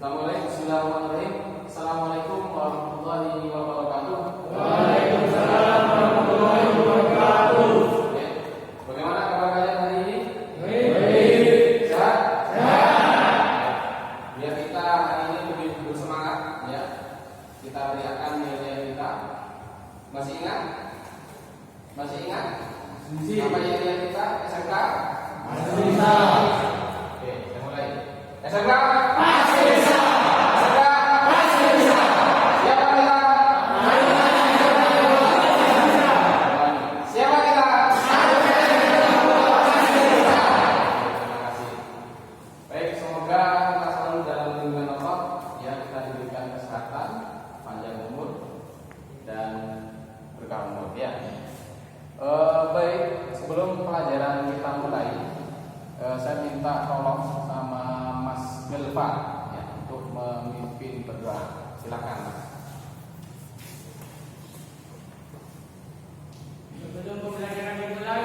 Kita mulai. Bismillahirrahmanirrahim. Assalamualaikum warahmatullahi wabarakatuh. Waalaikumsalam warahmatullahi wabarakatuh. Oke. Bagaimana kabar kalian hari ini? Baik. Sehat? Sehat. Biar kita hari ini lebih bersemangat, ya. Kita teriakkan nilai kita. Masih ingat? Masih ingat? Apa nilai kita? SMK? Masih bisa. Oke, kita mulai. SMK? Masih bisa. SMK? Masih bisa. Siapa kita? Siapa kita? Terima kasih. Baik, semoga kita selalu dalam lindungan Allah, ya, kita diberikan kesehatan, panjang umur, dan berkah umur, ya. Baik, sebelum pelajaran kita mulai, saya minta tolong sama Mas Melva, ya, untuk memimpin berdoa. Silakan, Mas. Sebelum pembelajaran dimulai,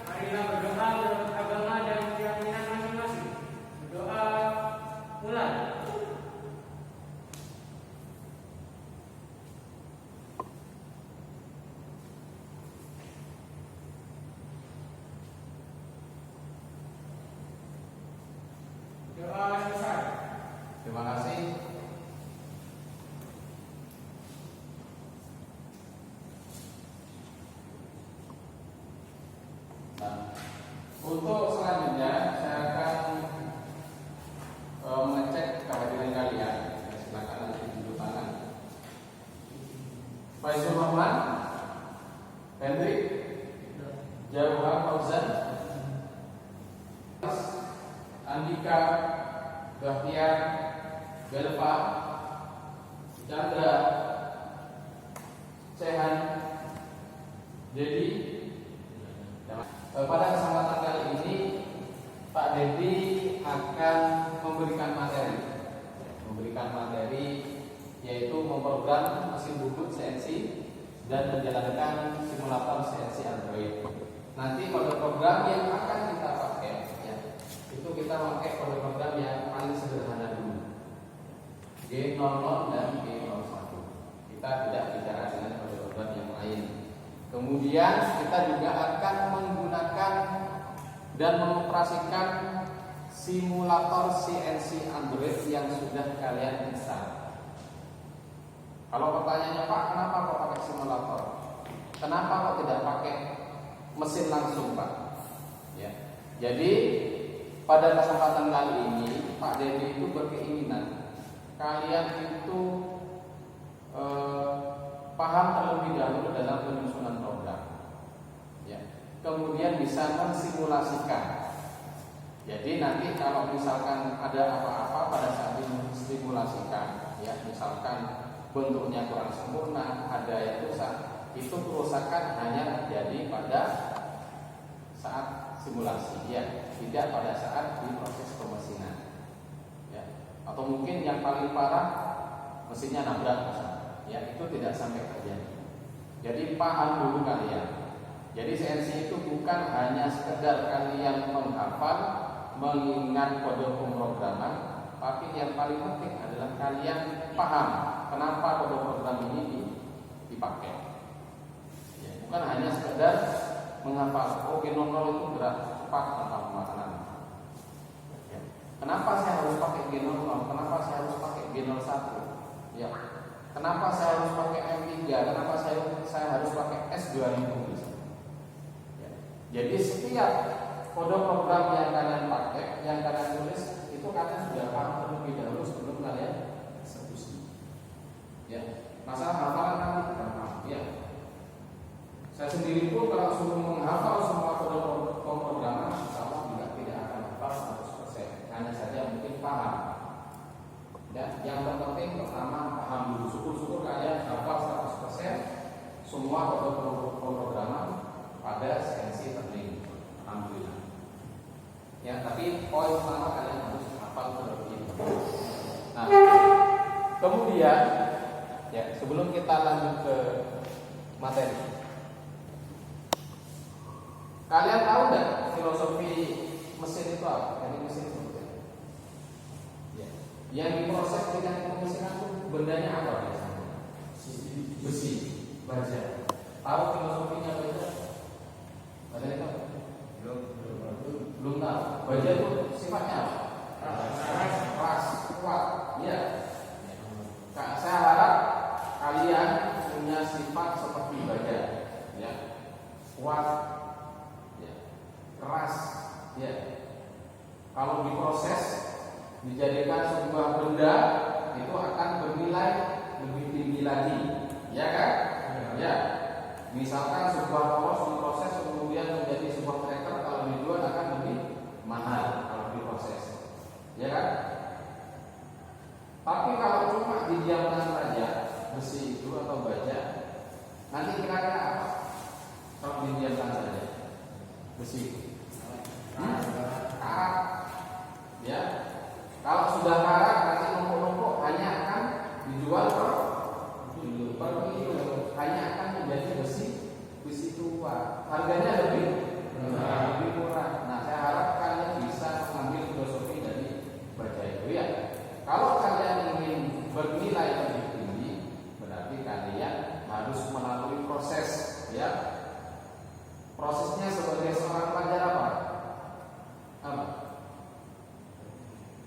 marilah berdoa menurut agama dan keyakinan masing-masing. Berdoa mulai. Doa selesai. Terima kasih. Nah, untuk selanjutnya saya akan mengecek kehadiran kalian. Silakan nanti tunjuk tangan. Faizul Rahman, Hendrik, Jawab Fauzan, Andika, Bahtiar, Belva, Chandra, Sehan, Dedi. Pada kesempatan kali ini Pak Dedi akan memberikan materi, yaitu memprogram mesin bubut CNC dan menjalankan simulator CNC Android. Nanti kode program yang akan kita pakai, ya, itu kita pakai kode program yang paling sederhana dulu, G00 dan G01. Kita tidak bicara dengan kode program yang lain. Kemudian kita juga akan menggunakan dan mengoperasikan simulator CNC Android yang sudah kalian install. Kalau pertanyaannya, Pak, kenapa kok pakai simulator? Kenapa kok tidak pakai mesin langsung, Pak? Ya. Jadi pada kesempatan kali ini Pak Dedi itu berkeinginan kalian itu paham terlebih dahulu dalam penyusunan program, ya. Kemudian bisa mensimulasikan. Jadi nanti kalau misalkan ada apa-apa pada saat disimulasikan, ya, misalkan bentuknya kurang sempurna, ada yang rusak, itu kerusakan hanya terjadi pada saat simulasi, ya, tidak pada saat di proses pemesinan, ya. Atau mungkin yang paling parah mesinnya nabrak, misalnya, ya, itu tidak sampai terjadi. Jadi paham dulu kalian. Jadi CNC itu bukan hanya sekedar kalian menghafal, mengingat kode pemrograman, tapi yang paling penting adalah kalian paham kenapa kode program ini dipakai. Ya, bukan hanya sekedar menghafal, oh G00 itu berat, cepat tanpa pemasanan. Ya. Kenapa saya harus pakai G00? Kenapa saya harus pakai G01? Ya. Kenapa saya harus pakai M3? Kenapa saya harus pakai S2000? Ya. Jadi setiap kode program yang kalian pakai, yang kalian tulis, itu kalian sudah paham terlebih dahulu sebelum kalian eksekusi. Ya. Masalah hafalan nanti gampang, ya. Saya sendiri pun kalau suruh menghafal semua kode pemrograman, insya Allah juga tidak akan hafal 100%. Hanya saja mungkin paham. Ya, yang terpenting pertama paham dulu. Syukur-syukur kalian hafal 100% semua kode pemrograman pada CNC terlink. Alhamdulillah. Ya, tapi poin pertama kalian harus hafal terlebih dahulu. Nah, kemudian, ya, sebelum kita lanjut ke materi, kalian tahu nggak filosofi mesin itu apa? Jadi mesin itu, ya. Yang diproses dengan pemesiran itu bendanya apa biasanya? Besi, baja. Tahu filosofinya baja? Baja itu? Belum tahu. Baja itu sifatnya apa? Keras, kuat. Ya. Saya harap kalian punya sifat seperti baja, ya, kuat, ya, keras, ya. Kalau diproses, dijadikan sebuah benda, itu akan bernilai lebih tinggi lagi, ya kan? Ya. Misalkan sebuah poros diproses kemudian menjadi sebuah tracker, kalau dijual akan lebih mahal kalau diproses, ya kan? Tapi kalau cuma didiamkan saja besi itu atau baja, nanti kira-kira apa? Kalau didiamkan saja besi, karat, ya. Kalau sudah karat nanti numpuk-numpuk hanya akan dijual per kilo, hanya akan menjadi besi tua, harganya lebih murah. Nah, saya harap kalian bisa mengambil filosofi dari baja itu, ya. Kalau kalian ingin bernilai lebih tinggi, berarti kalian harus melalui proses, ya. Prosesnya sebagai seorang pelajar apa?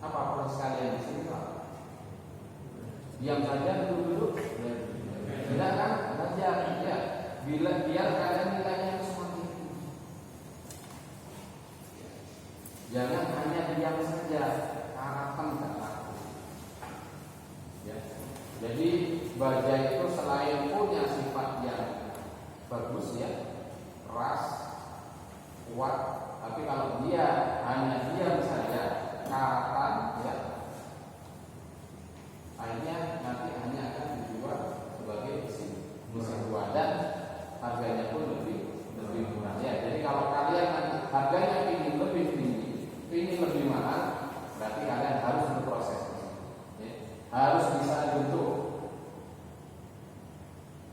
Apa proses kalian di sini, Pak? Diam saja, duduk-duduk. Tidak kan? Belajar, ya. Biar kalian nilainya itu semakin tinggi. Jangan hanya diam saja, karatan dan laku. Ya. Jadi baja itu selain punya sifat yang bagus, ya, keras, kuat, tapi kalau dia hanya diam saja, karatan, ya, akhirnya nanti hanya akan dijual sebagai besi tua dan harganya pun lebih murah, ya. Jadi kalau kalian nanti harganya ingin lebih tinggi, ingin lebih mahal, berarti kalian harus berproses, ya. Harus bisa dibentuk.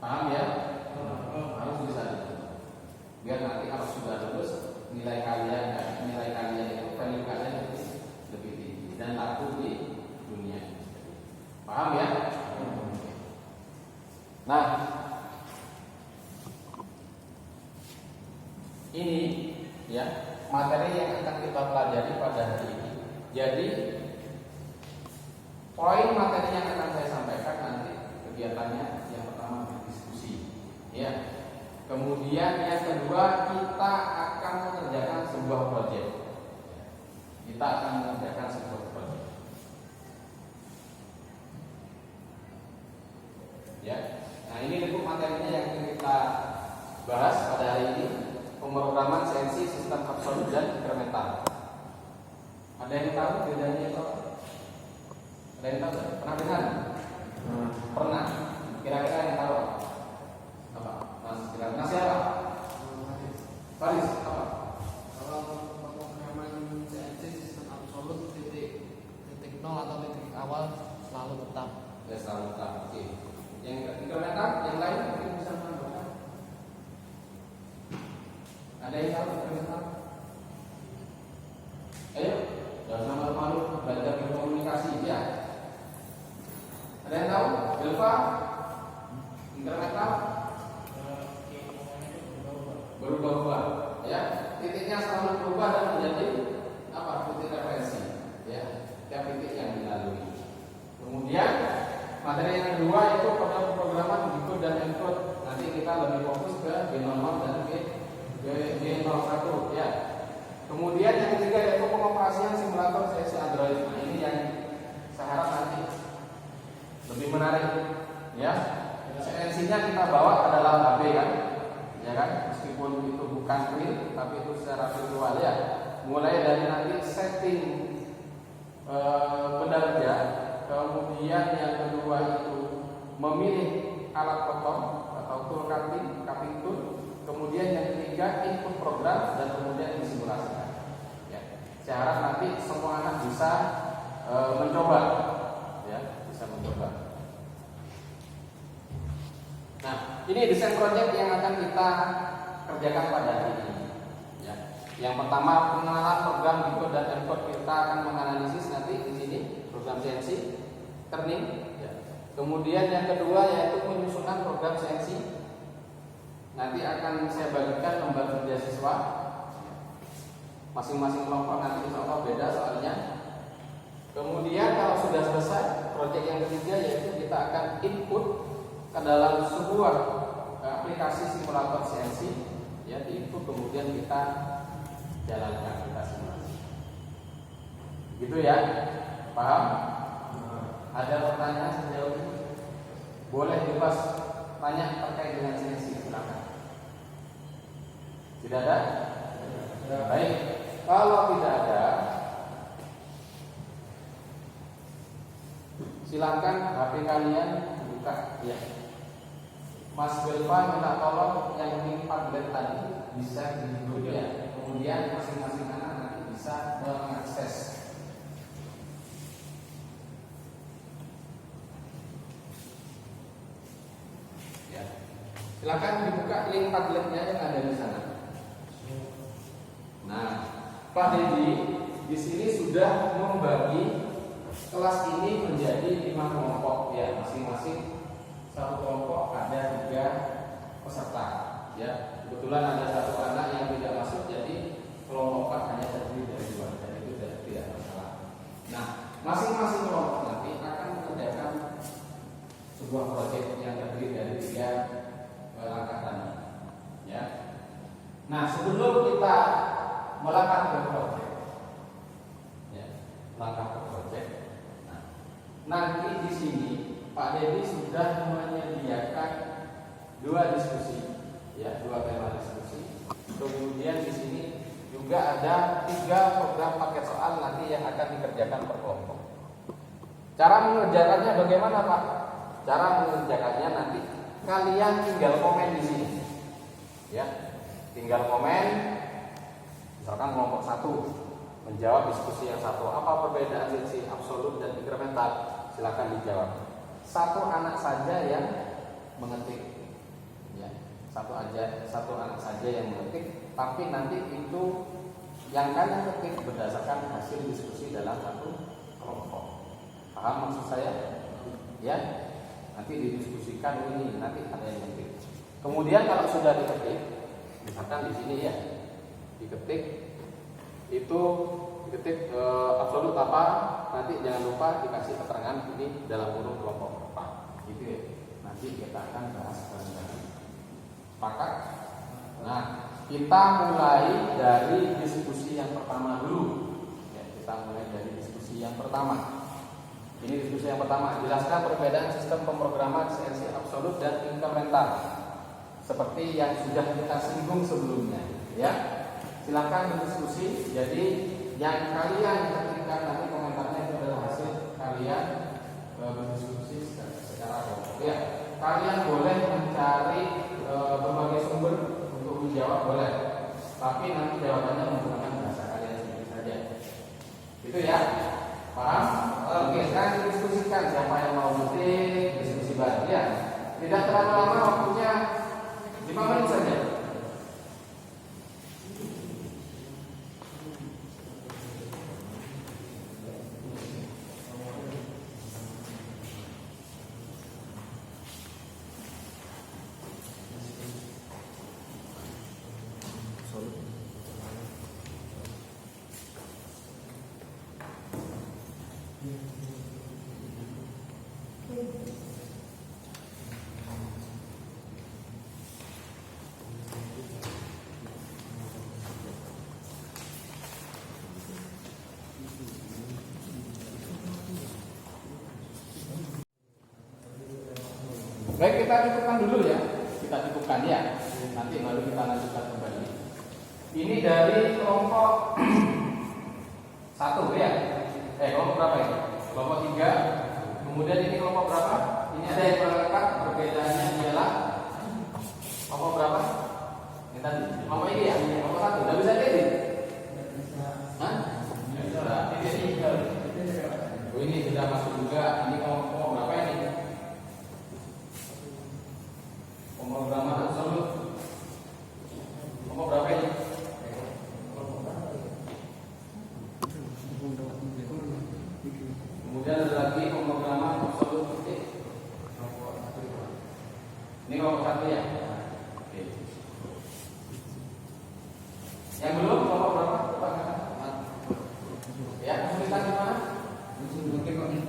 Paham, ya? Harus bisa dibentuk. Biar nanti kalau sudah lulus, nilai kalian itu, value kalian lebih tinggi dan laku di dunia. Paham, ya? Nah, ini, ya, materi yang akan kita pelajari pada hari ini. Jadi poin materi yang akan saya sampaikan nanti kegiatannya yang pertama berdiskusi, ya. Kemudian yang kedua kita akan mengerjakan sebuah proyek. Ya. Nah, ini bentuk materinya yang kita bahas pada hari ini, pemrograman CNC sistem absolut dan incremental. Ada yang tahu bedanya itu? Ada yang tahu? Pernah dengar? Pernah. Kira-kira yang tahu apa? Kira-kira siapa? Faris, apa? Kalau pemrograman CNC sistem absolut titik nol atau titik awal selalu tetap. Ya, selalu tetap. Oke. Yang incremental, yang lain mungkin bisa menambahkan. Ada yang tahu incremental? Ayo, jangan sama malu belajar berkomunikasi, ya. Ada yang tahu? Delva, incremental berubah-ubah, ya. Titiknya selalu berubah dan menjadi apa? Titik referensi, ya. Tiap titik yang dilalui. Kemudian materi yang kedua itu pada pemrograman decode dan encode. Nanti kita lebih fokus ke G00 dan G01, ya. Kemudian yang ketiga yaitu pengoperasian simulator CNC Android. Nah, ini yang saya harap nanti lebih menarik, ya. CNC-nya kita bawa adalah HP, kan, ya kan, meskipun itu bukan real, tapi itu secara virtual, ya. Mulai dari nanti setting penerja, kemudian yang kedua itu memilih alat potong atau tool cutting tool, kemudian yang ketiga input program dan kemudian disimulasikan, ya. Saya harap nanti semua anak bisa mencoba, ya, bisa mencoba. Nah, ini desain project yang akan kita kerjakan pada hari ini, ya. Yang pertama pengenalan program decode dan encode. Kita akan menganalisis nanti di sini program program CNC Kerning. Ya. Kemudian yang kedua yaitu penyusunan program CNC. Nanti akan saya bagikan lembar kerja siswa. Masing-masing kelompok nanti insya Allah beda soalnya. Kemudian kalau sudah selesai, proyek yang ketiga yaitu kita akan input ke dalam sebuah aplikasi simulator CNC. Ya, diinput kemudian kita jalankan, kita simulasi. Gitu ya, paham? Ada pertanyaan sejauh ini? Boleh bebas tanya terkait dengan CNC, silakan. Tidak ada? Baik. Kalau tidak ada, silakan HP kalian buka. Ya. Mas Belva minta tolong yang link Padlet tadi bisa dibuka ya. Kemudian masing-masing anak nanti bisa mengakses. Ya. Silakan dibuka link Padletnya yang ada di sana. Nah, Pak Dedi di sini sudah membagi kelas ini menjadi 5 kelompok ya, masing-masing satu kelompok ada 3 peserta ya. Kebetulan ada satu anak yang tidak masuk, jadi kelompok 4 hanya terdiri dari 2, dan itu tidak masalah. Nah, masing-masing kelompok nanti akan mengerjakan sebuah proyek yang terdiri dari 3 langkah tadi ya. Nah, sebelum kita melangkah ke proyek ya, langkah ke proyek. Nah, nanti di sini Pak Dedi sudah menyediakan 2 diskusi, ya 2 tema diskusi. Kemudian di sini juga ada 3 program paket soal nanti yang akan dikerjakan per kelompok. Cara mengerjakannya bagaimana Pak? Cara mengerjakannya nanti kalian tinggal komen di sini, ya, tinggal komen. Misalkan kelompok 1 menjawab diskusi yang satu, apa perbedaan CNC absolut dan inkremental? Silakan dijawab. 1 anak saja yang mengetik, ya, 1 anak saja yang mengetik, tapi nanti itu yang kalian ketik berdasarkan hasil diskusi dalam 1 kelompok. Paham maksud saya? Ya, nanti didiskusikan ini, nanti ada yang mengetik. Kemudian kalau sudah diketik, misalkan di sini ya, diketik itu absolut apa, nanti jangan lupa dikasih keterangan ini dalam kurung kelompok apa gitu ya. Nanti kita akan bahas bareng-bareng. Sepakat? Nah, kita mulai dari diskusi yang pertama dulu ya, kita mulai dari diskusi yang pertama. Ini diskusi yang pertama, jelaskan perbedaan sistem pemrograman CNC absolut dan inkremental seperti yang sudah kita singgung sebelumnya ya. Silakan berdiskusi. Jadi yang kalian ketikkan nanti komentarnya itu adalah hasil kalian berdiskusi secara kelompok. Ya, kalian boleh mencari berbagai sumber untuk menjawab boleh, tapi nanti jawabannya menggunakan bahasa kalian sendiri saja. Gitu ya, paham? Oke, sekarang didiskusikan siapa yang mau ngetik, diskusi bareng ya. Tidak terlalu lama, waktunya 5 menit saja. Baik, kita cukupkan dulu ya. Kita cukupkan ya. Nanti baru kita lanjutkan kembali. Ini dari kelompok 1 ya. Kelompok berapa ya? Kelompok 3. Kemudian ini kelompok berapa? Ini ada yang berlekat, perbedaannya ialah kelompok berapa? Ini tadi. Kelompok ini ya. Kelompok 1. Udah bisa edit? Hah? Bisa. Oh, ini sudah masuk juga. Ini kelompok berapa ini? Pemrograman absolut. Kelompok berapa ini? Kemudian ada Ini kelompok 1 ya. Oke. Yang belum kelompok berapa? Ya, kesulitan di mana?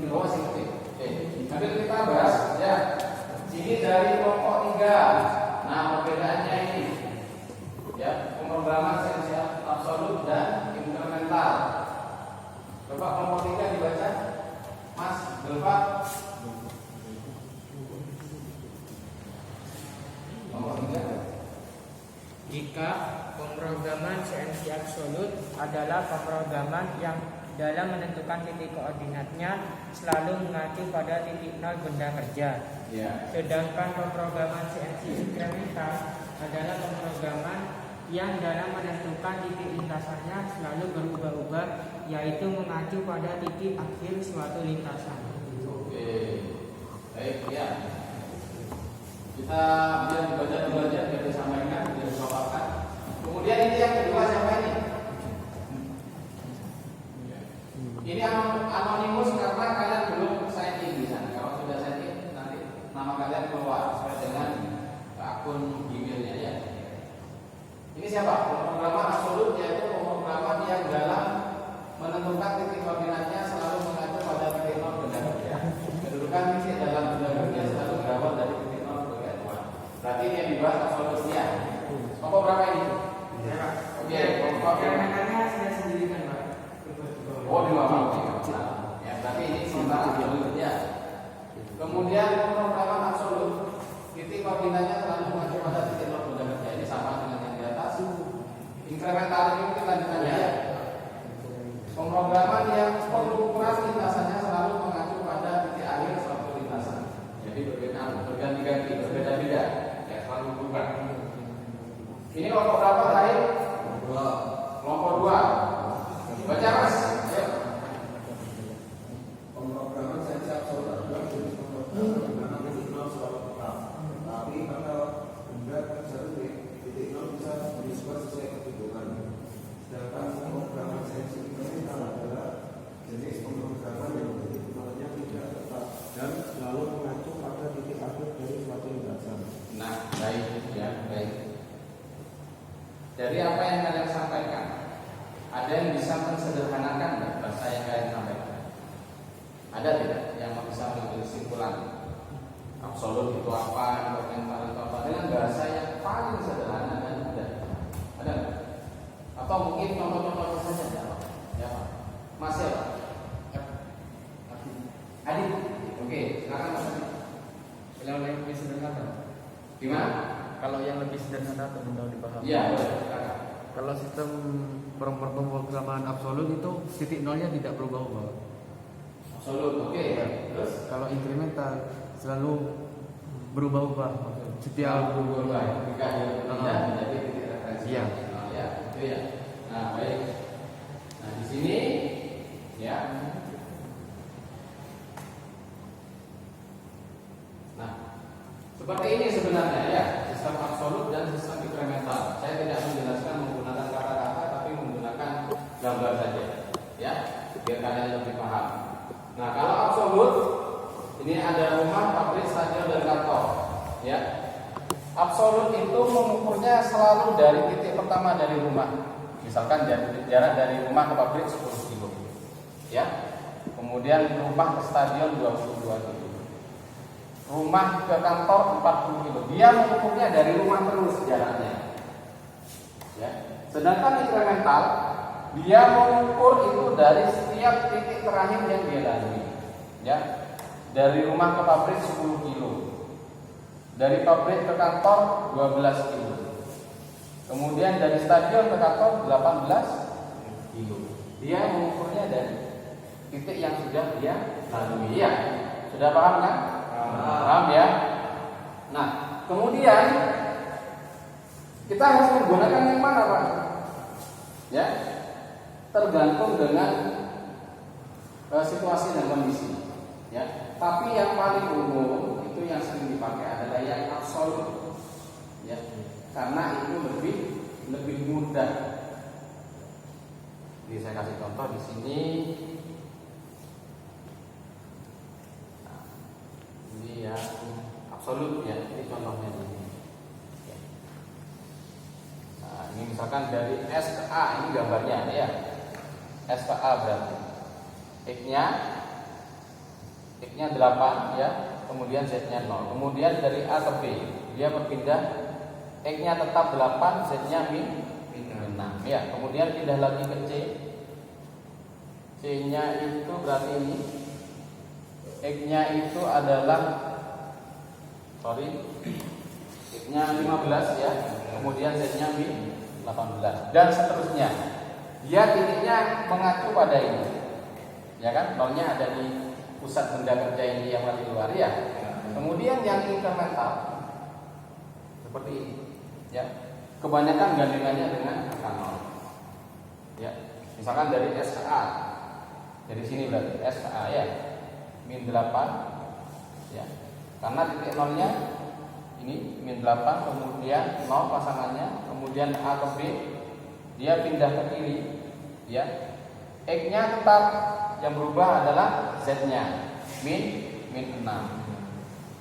Oh, masih ngerti. Oke. Nanti kita bahas ya. Ini dari kelompok 3. Nah, perbedaannya ini. Ya, pemrograman esensial absolut dan inkremental. Coba kelompok 3 dibaca. Mas, Belva. Kelompok 3. Jika pemrograman CNC absolut adalah pemrograman yang dalam menentukan titik koordinatnya selalu mengacu pada titik nol benda kerja. Ya. Sedangkan pemrograman CNC inkremental adalah pemrograman yang dalam menentukan titik lintasannya selalu berubah-ubah, yaitu mengacu pada titik akhir suatu lintasan. Oke. Baik, ya. Kita biar dibaca dulu aja, biar disampaikan, biar dipaparkan. Kemudian ini yang kedua siapa ini? Ini anonimus karena kalian belum sign in di sana. Kalau sudah sign in, nanti nama kalian keluar sesuai dengan akun emailnya ya. Ini siapa? Pemrograman absolut, yaitu pemrograman yang dalam menentukan titik koordinatnya selalu mengacu pada titik nol benda kerja. Kedudukan titik dalam benda kerja selalu berawal dari titik nol benda kerja. Berarti ini yang dibahas absolutnya. Kelompok berapa ini? Oke, kelompok Inkrementalnya sudah sendiri kan, Pak? oh di bawah. Ya, berarti ini sementara absolut ya. Kemudian pemrograman absolut, titik koordinatnya selalu mengacu pada titik nol benda kerja. Ini sama dengan yang di atas. Inkremental ini mungkin lanjutannya ya. Pemrograman yang pengukuran lintasannya selalu mengacu pada titik akhir suatu lintasan. Jadi berganti-ganti, berbeda-beda, ya selalu berubah. Ini kelompok berapa terakhir? Kelompok 2. Baca Mas. Ayo. Pemrograman CNC absolut adalah jenis pemrograman titik nol selalu tetap. Tapi pada benda kerja titik nol bisa diubah sesuai kebutuhan. Sedangkan pemrograman CNC inkremental adalah jenis pemrograman yang titik nolnya tidak tetap dan selalu mengacu pada titik akhir dari suatu lintasan. Nah, baik ya, baik. Dari apa yang kalian sampaikan, ada yang bisa mensederhanakan nggak bahasa yang kalian sampaikan? Ada tidak yang bisa mengambil kesimpulan? Absolut itu apa, inkremental itu apa, dengan bahasa yang paling sederhana dan mudah? Ada nggak? Atau mungkin contoh-contohnya saja ada? Ya Pak. Masih apa? Adit. Oke, silakan Mas Adit. Yang lebih sederhana. Gimana? Kalau yang lebih sederhana atau mudah dipahami. Iya, boleh. Silakan. Kalau sistem pemrograman absolut itu titik nolnya tidak berubah-ubah. Absolut. Oke. Terus Kalau inkremental selalu berubah-ubah. Setiap berubah. Jika dia tidak menjadi titik referensi. Iya. Nah, ya, itu ya. Nah, baik. Nah, di sini ya. Nah, seperti ini sebenarnya ya, sistem absolut dan sistem inkremental. Saya tidak menjelaskan menggunakan kata-kata, tapi menggunakan gambar saja, ya, biar kalian lebih paham. Nah, kalau absolut, ini ada rumah, pabrik, stadion, dan kantor, ya. Absolut itu mengukurnya selalu dari titik pertama dari rumah. Misalkan jarak dari rumah ke pabrik 10 kilo, ya. Kemudian rumah ke stadion 22 kilo. Rumah ke kantor 40 kilo. Dia mengukurnya dari rumah terus jaraknya. Ya. Sedangkan inkremental dia mengukur itu dari setiap titik terakhir yang dia lalui. Ya. Dari rumah ke pabrik 10 kilo. Dari pabrik ke kantor 12 kilo. Kemudian dari stadion ke kantor 18 kilo. Dia mengukurnya dari titik yang sudah dia lalui. Ya. Sudah paham kan? Paham ya? Nah, kemudian kita harus menggunakan yang mana, Pak? Ya, tergantung dengan situasi dan kondisi. Ya, tapi yang paling umum itu yang sering dipakai adalah yang absolut. Ya, karena itu lebih mudah. Jadi saya kasih contoh di sini. Ini ya absolut ya, ini contohnya. misalkan dari S ke A, ini gambarnya ya. S ke A berarti X-nya 8 ya, kemudian Z-nya 0. Kemudian dari A ke B, dia berpindah, X-nya tetap 8, Z-nya min 6 ya. Kemudian pindah lagi ke C. C-nya itu berarti ini, X-nya itu adalah X-nya 15 ya. Kemudian Z-nya min 18 dan seterusnya. Dia titiknya mengacu pada ini, ya kan? Nolnya ada di pusat benda kerja ini yang di luar ya. Kemudian yang incremental seperti ini, ya. Kebanyakan gandengannya dengan angka 0. Ya. Misalkan dari S ke A, dari sini berarti S ke A ya, min 8, ya. Karena titik nolnya ini min 8, kemudian 0 pasangannya, kemudian A ke B, dia pindah ke kiri, ya. X-nya tetap, yang berubah adalah Z-nya min 6,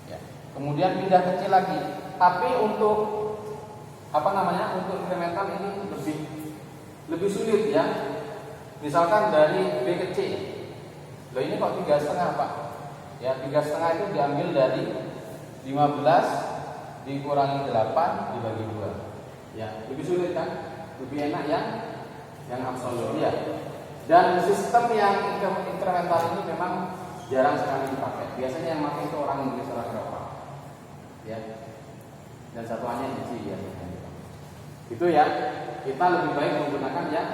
ya. Kemudian pindah kecil lagi, tapi untuk untuk incremental ini lebih sulit ya. Misalkan dari B ke C, loh ini kok 3,5 Pak? Ya 3,5 itu diambil dari 15 dikurangi 8 dibagi 2. Ya, lebih sulit kan? Lebih enak yang absolut ya. Dan sistem yang incremental ini memang jarang sekali dipakai. Biasanya yang pakai itu orang Inggris, orang Eropa. Ya. Dan satuannya IC ya. Itu ya. Kita lebih baik menggunakan yang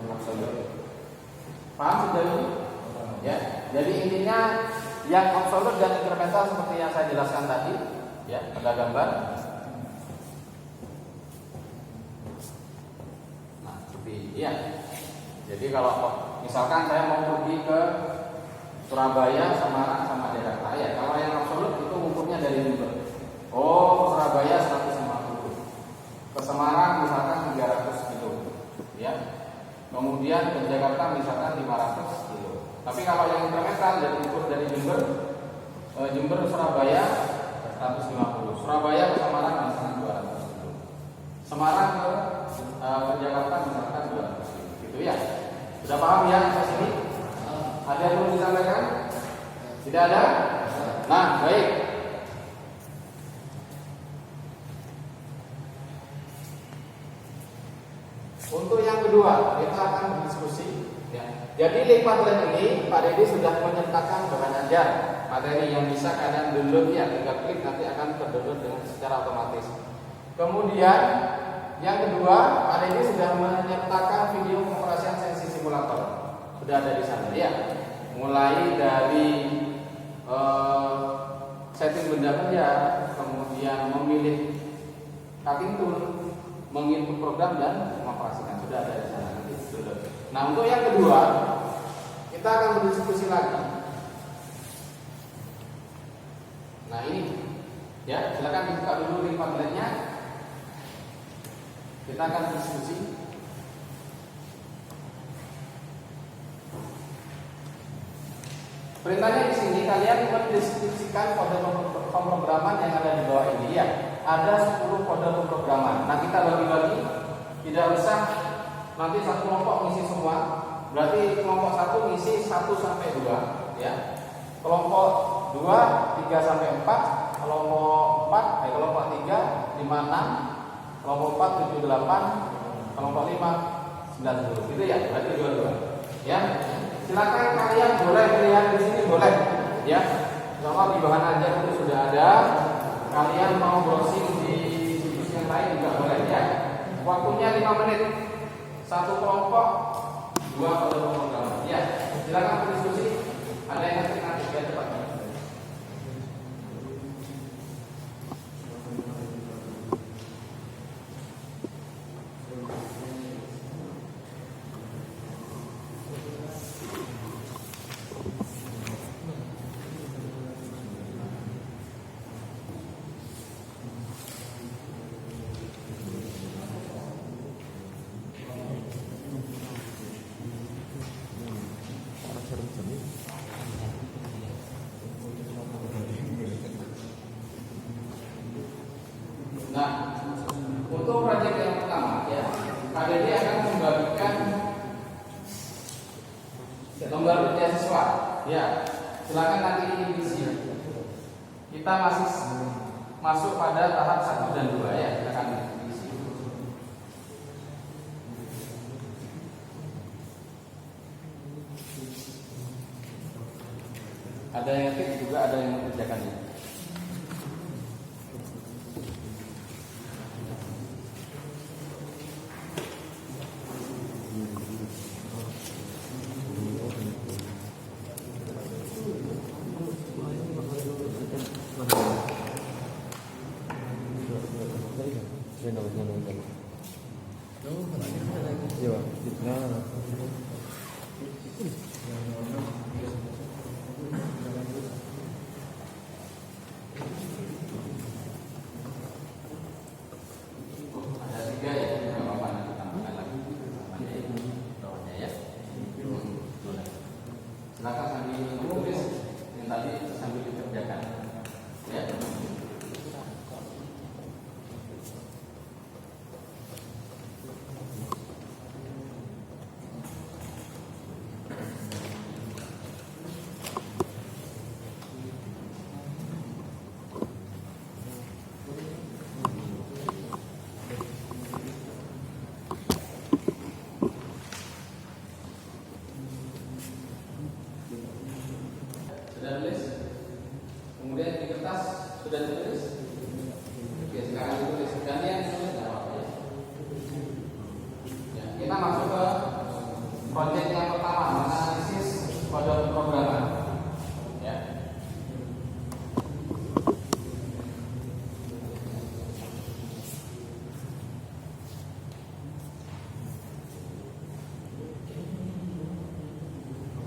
absolut. Paham sudah ini? Ya. Jadi intinya yang absolut dan incremental seperti yang saya jelaskan tadi, ya, pada gambar. Nah, seperti ini ya. Jadi kalau misalkan saya mau pergi ke Surabaya, Semarang sama Jakarta ya, kalau yang absolut itu ukurnya dari Jember. Oh, ke Surabaya 150. Ke Semarang misalkan 300 kilo. Ya. Kemudian ke Jakarta misalkan 500 kilo. Tapi kalau yang incremental dari ukur dari Jember Surabaya 150. Surabaya ke Semarang misalkan 200 kilo. Semarang ke Jakarta misalkan 200 kilo. Gitu ya. Sudah paham ya sampai sini? Ada yang perlu disampaikan? Tidak ada? Nah, baik. Untuk yang kedua, kita akan berdiskusi. Ya. Jadi link materi ini, Pak Dedi sudah menyertakan bahan ajar materi yang bisa kalian download ya, tinggal klik nanti akan terdownload dengan secara otomatis. Kemudian yang kedua, Pak Dedi sudah menyertakan video pengoperasian sensi simulator, sudah ada di sana ya. Mulai dari setting benda kerja, kemudian memilih cutting tool, menginput program dan mengoperasikan, sudah ada di sana nanti. Nah, untuk yang kedua, kita akan berdiskusi lagi. Nah ini, ya silakan dibuka dulu link Padletnya. Kita akan diskusi. Perintahnya di sini kalian mendeskripsikan kode pemrograman yang ada di bawah ini ya. Ada 10 kode pemrograman. Nah kita bagi-bagi, tidak usah nanti satu kelompok ngisi semua. Berarti kelompok 1 ngisi 1 sampai 2 ya. Kelompok 2 3 sampai 4, kelompok 4 kelompok 3 5 6, kelompok 4 7 8, kelompok 5 9 10. Gitu ya. Berarti 2 ya. Silakan kalian boleh melihat di sini boleh ya. Kalau di bahan ajar itu sudah ada. Kalian mau browsing di situs yang lain juga boleh ya. Waktunya 5 menit. Satu kelompok 2 kode pemrograman. Ya, silakan berdiskusi. Ada yang nanti biar cepat. Nah, untuk proyek yang pertama ya, Ya, silakan nanti diisi. Kita masih masuk pada tahap 1 dan 2 ya. Silakan diisi. Ada yang ketik juga, ada yang mengerjakan ya. Ada 3 ya, nggak apa-apa nanti tambahkan lagi. Bawahnya ya. Silakan sambil menulis yang tadi sambil dikerjakan. Ya. Sudah tulis? Kemudian di kertas sudah ditulis? Oke, sekarang ditulis. Gantian ditulis nggak apa-apa ya. Ya, kita masuk ke project yang pertama, analisis kode pemrograman. Ya.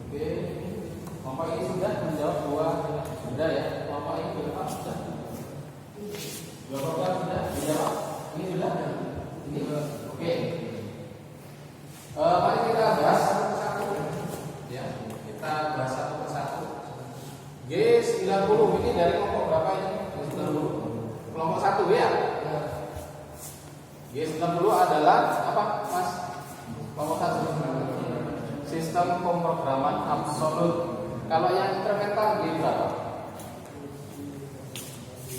Oke. Kelompok ini sudah menjawab 2. Sudah ya. Kelompok ini berapa sudah? 2 kelompok sudah dijawab. Ini sudah. Ini oke. Mari kita bahas satu persatu. Ya, kita bahas satu persatu. G90 ini dari kelompok berapa ini? G90. Kelompok 1 ya. G90 adalah apa, Mas? Kelompok 1. Sistem pemrograman absolut. Kalau yang inkremental G berapa?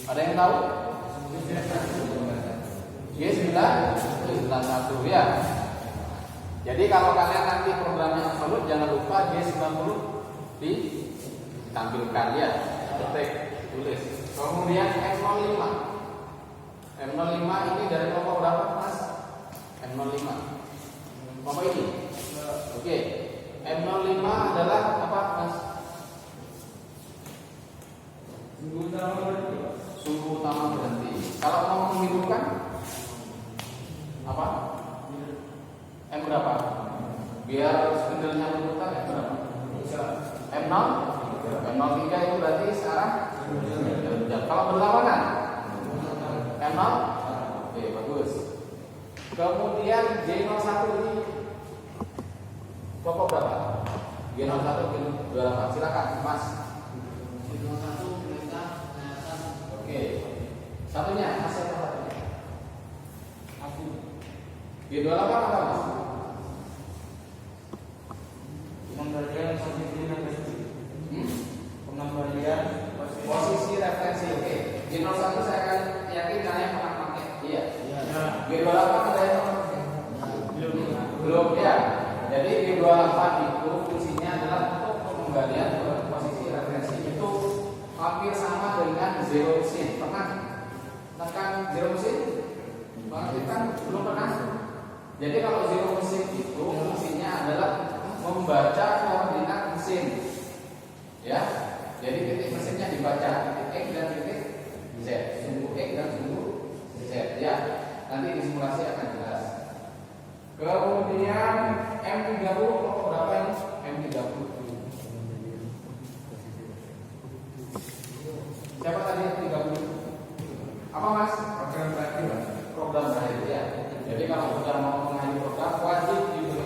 Ada yang tahu? G91 ya. Jadi kalau kalian nanti programnya absolut, jangan lupa G90 ditampilkan ya. Ketik, tulis. Kemudian M05. M05 ini dari kelompok berapa, Mas? M05. Kelompok ini. Oke. M05 adalah apa, Mas? Sumbu utama berhenti. Kalau mau menghidupkan apa? M berapa? Biar spindlenya berputar M berapa? M0? M03 itu berarti sekarang. Kalau berlawanan M0? Oke, bagus. Kemudian G01 ini kelompok berapa? G01 berapa? Silakan, Mas. G01 perintah kesehatan. Oke. Satunya, Mas siapa satunya? Aku. G28 apa, Mas? Pemberian posisi referensi. Pengembalian posisi referensi. Oke. G01 saya akan yakin kalian pernah pakai. Iya. G28 ada yang pernah pakai? Belum ya. Jadi G28 itu fungsinya adalah untuk pengembalian posisi referensi. Itu hampir sama dengan zero mesin. Pernah tekan zero mesin? Kan belum pernah. Jadi kalau zero mesin itu fungsinya adalah membaca koordinat mesin. Ya. Jadi titik mesinnya dibaca, titik X dan titik Z, sumbu X dan sumbu Z. Ya. Nanti di simulasi akan jelas. Kemudian M30 kelompok berapa ini? M30. Siapa tadi M30? Apa, Mas? Program terakhir. Program terakhir ya. Jadi kalau sudah mau mengakhiri program wajib diberi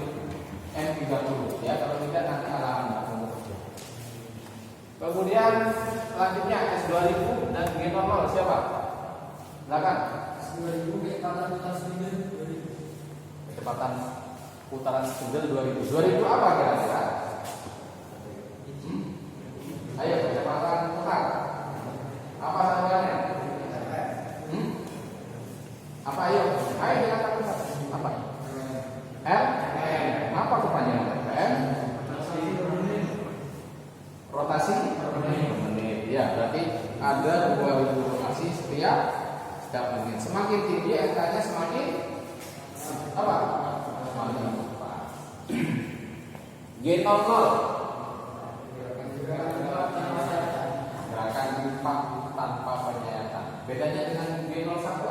M30 ya. Kalau tidak nanti halangan nggak mau kerja. Kemudian selanjutnya S2000 dan G00 siapa? Silakan. S2000 kecepatan putar spindle 2000. Kecepatan putaran spindle 2000. 2000 apa kira-kira? Apa ayo? Ayo dengan satu-satu. Apa? M. Apa kepanjangan M? Rotasi per menit. Ya, berarti ada 2000 rotasi setiap menit. Semakin tinggi angkanya semakin apa? Semakin cepat. G00 gerakan lipat tanpa penyayatan. Bedanya dengan G01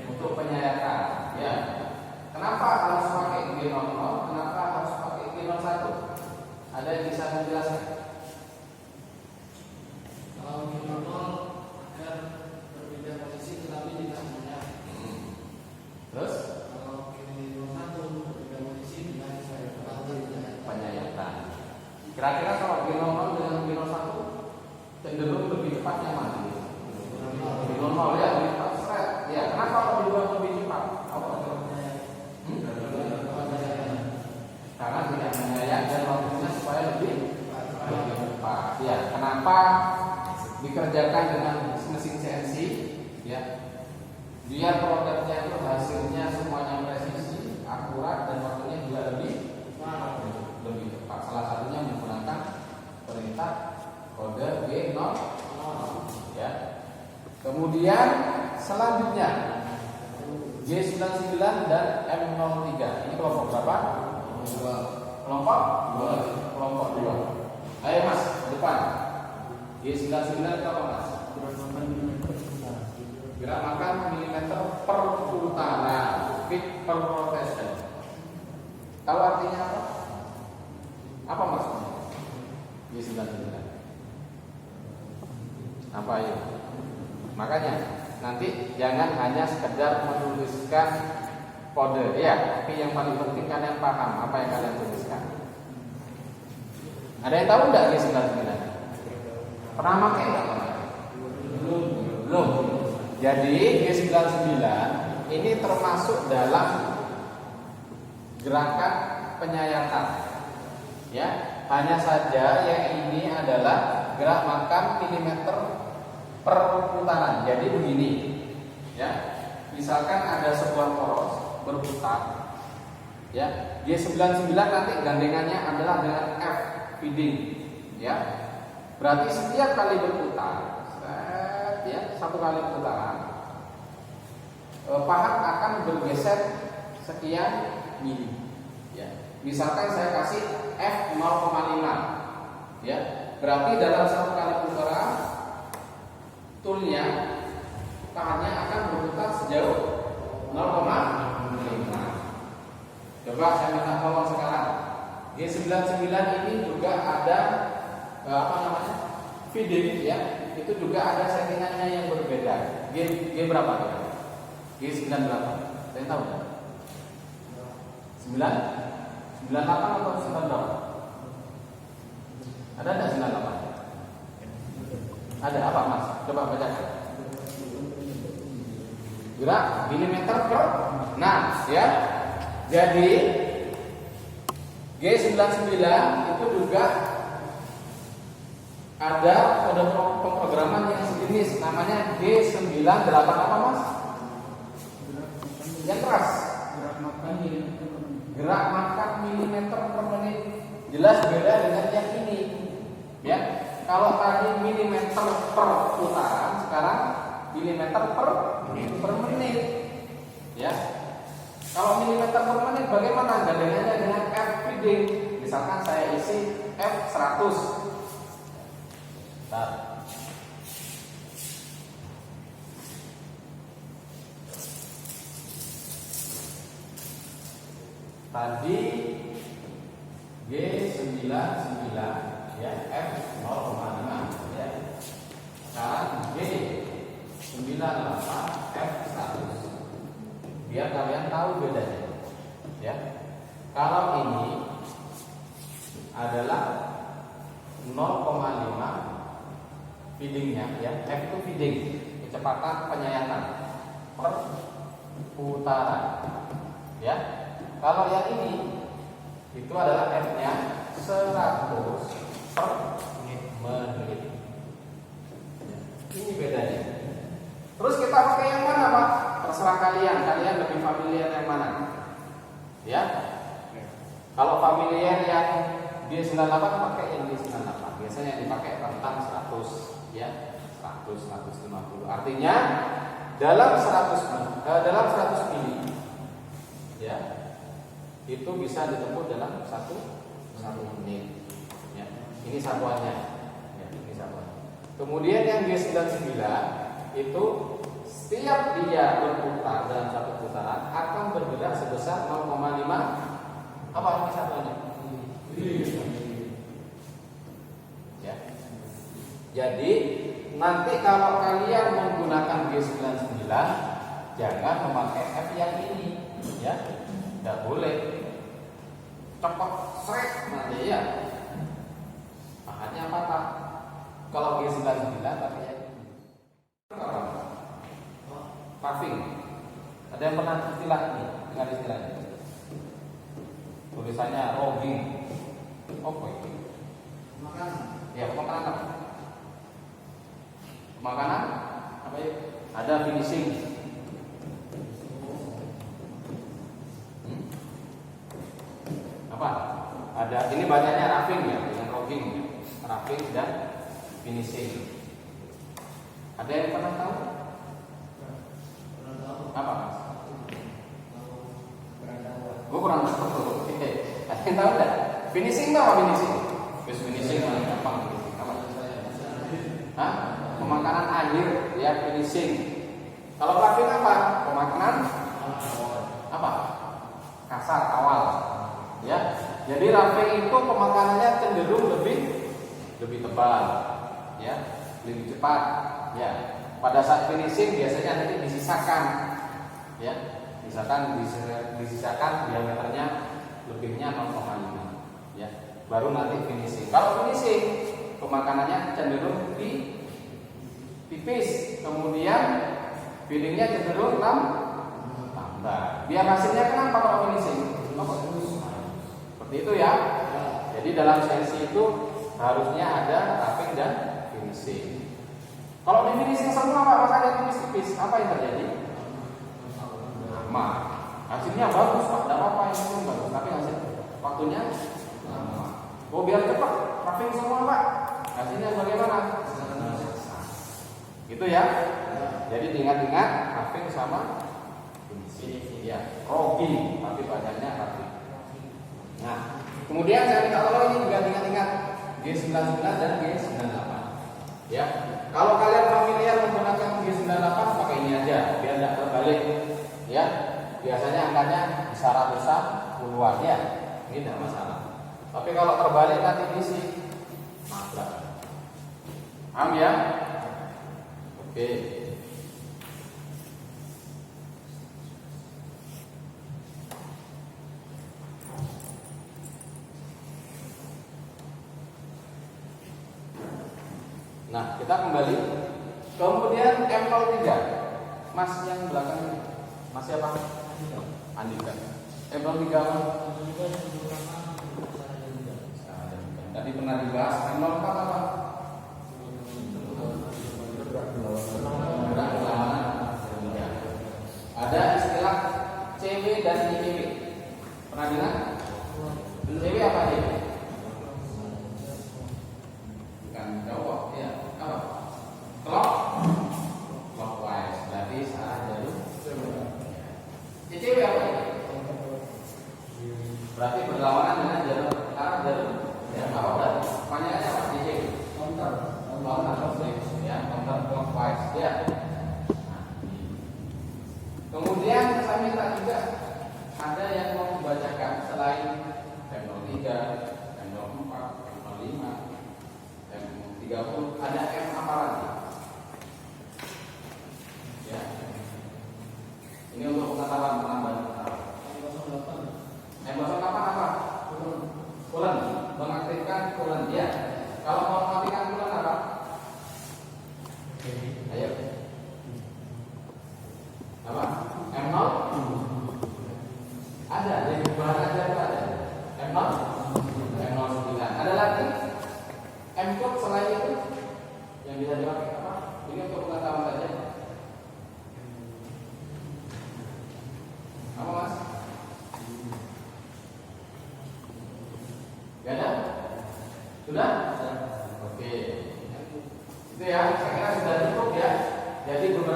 untuk penyayatan. Ya. Kenapa harus pakai G00? Kenapa harus pakai G01? Ada yang bisa menjelaskan? Kalau G00 agar berbeda posisi tetapi tidak menyayat. Terus Kalau G01 berbeda posisi dengan penyayatan. Kira-kira kalau G00 dengan G01 cenderung lebih cepat yang mana? G00 ya lebih cepat. Seret. Ya, kenapa kalau dibuat lebih cepat? Apa? Karena tidak menyayat dan waktunya supaya lebih cepat. Ya, kenapa dikerjakan dengan mesin CNC? Ya, biar produknya itu hasilnya semuanya presisi, akurat dan waktunya juga lebih cepat. Salah satunya menggunakan perintah kode G0. Ya. Kemudian selanjutnya G99 dan M03. Ini kelompok berapa? Kelompok 2. Ayo Mas, depan. G99 itu apa Mas? Gerak makan milimeter per putaran, feet per rotation. Tahu artinya apa? Apa maksudnya? G99. Apa itu? Makanya nanti jangan hanya sekedar menuliskan kode ya, tapi yang paling penting kalian paham apa yang kalian tuliskan. Ada yang tahu enggak G99? Pernah pakai enggak? Belum. Jadi G99 ini termasuk dalam gerakan penyayatan. Ya, hanya saja yang ini adalah gerak makan milimeter per putaran. Jadi begini, ya. Misalkan ada sebuah poros berputar, ya. G99 nanti gandengannya adalah dengan F feeding, ya. Berarti setiap kali berputar, ya, satu kali putaran, pahat akan bergeser sekian mili. Ya. Misalkan saya kasih F 0,5, ya. Berarti dalam satu kali putaran toolnya pahatnya akan berputar sejauh 0,5. Coba saya minta tolong sekarang. G99 ini juga ada feeding, ya. Itu juga ada settingannya yang berbeda. G berapa ya? G9 berapa? Saya tahu enggak? 9? 98 atau 9 berapa? Ada enggak 98? Ada apa Mas? Coba bacakan. Gerak milimeter per. Nah, ya. Jadi G99 itu juga ada kode pemrograman yang sejenis, namanya G98 apa Mas? Yang keras. Gerak makan milimeter per menit. Jelas beda dengan yang ini. Ya. Kalau tadi milimeter per putaran, sekarang milimeter per menit. Ya. Kalau milimeter per menit bagaimana gandengannya dengan F feeding? Misalkan saya isi F100. Bentar. Tadi G99 ya, F 0,5 ya. Sekarang G98 F100. Biar kalian tahu bedanya. Ya. Kalau ini adalah 0,5 feedingnya, ya. F itu feeding, kecepatan penyayatan per putaran. Ya. Kalau yang ini itu adalah F-nya 100 per menit. Ini bedanya. Terus familiar yang mana? Ya. Kalau familiar yang G98 pakai yang G98. Biasanya yang dipakai rentang 100 ya. 100 150. Artinya dalam 100 mili ya. Itu bisa ditempuh dalam 1 menit. Ya. Ini satuannya. Ya, ini satuannya. Kemudian yang G99 itu setiap dia berputar dalam satu putaran akan bergerak sebesar 0,5 apa ini satuannya? Ya. Jadi nanti kalau kalian menggunakan G99 jangan memakai F yang ini, ya, tidak boleh. Cepat srek nanti ya. Makanya patah. Kalau G99 pakai yang ini. Paving. Ada yang pernah istilah ini? Dengar istilah ini? Tulisannya rogging. Apa itu? Makanan. Ya, makanan apa? Makanan apa ya? Ada finishing. Apa? Ada. Ini bacanya roughing ya, dengan rogging. Roughing dan finishing. Ada yang pernah tahu? Apa mas? Gue kurang tahu. Ada yang tahu nggak? Finishing apa finishing? Finishing gampang. Apa? Hah? Pemakanan akhir ya finishing. Kalau roughing apa? Pemakanan apa? Kasar awal. Ya. Jadi roughing itu pemakanannya cenderung lebih tebal, ya, lebih cepat. Ya. Pada saat finishing biasanya nanti disisakan. Ya, disisakan diameternya lebihnya 0,5 ya, baru nanti finishing. Kalau finishing pemakanannya cenderung tipis, kemudian fillingnya cenderung tambah. Biar hasilnya kenapa kalau finishing? Seperti itu ya. Jadi dalam sensi itu harusnya ada roughing dan finishing. Kalau di finishing semua Pak, makanya tipis-tipis, apa yang terjadi? Lama. Hasilnya bagus Pak, tidak apa-apa yang itu bagus, tapi hasil waktunya lama. Oh biar cepat, roughing semua Pak, hasilnya bagaimana? Gitu ya. Jadi ingat-ingat roughing sama finishing. Ya, rogging, tapi bacanya roughing. Nah, kemudian saya minta tolong ini juga ingat-ingat G99 dan G98. Ya, kalau kalian familiar menggunakan G98 pakai ini aja, biar tidak terbalik. Ya, biasanya angkanya bisa ratusan, puluhan ya, ini tidak masalah. Tapi kalau terbalik nanti diisi, masalah. Paham ya? Oke. Nah, kita kembali. Kemudian M03, Mas yang belakang ini. Mas siapa? Andika. M03 tadi pernah dibahas. M04 apa? Ada istilah CW dan ICW. Pernah dengar? CW apa CW? Bukan cowok, ya. Apa? Clockwise. Berarti arah jalur. CW apa? Berarti berlawanan dengan jalur arah jalur. Ya, apa berarti? Panjangnya apa? CW. Counter ya, counter clockwise. Ya. Kemudian saya minta juga ada yang mau membacakan selain M03, M04, M05, M30, ada M apa lagi? Ya. Ini untuk pengetahuan penambahan. M08 apa? Pulen, mengaktifkan pulen. Ya. Kalau mau mematikan pulen apa? Ayo. Apa? M0 ada, yang bahan aja ada. M0 M09 ada lagi M code selain itu yang bisa dipakai apa? Ini untuk pengetahuan saja.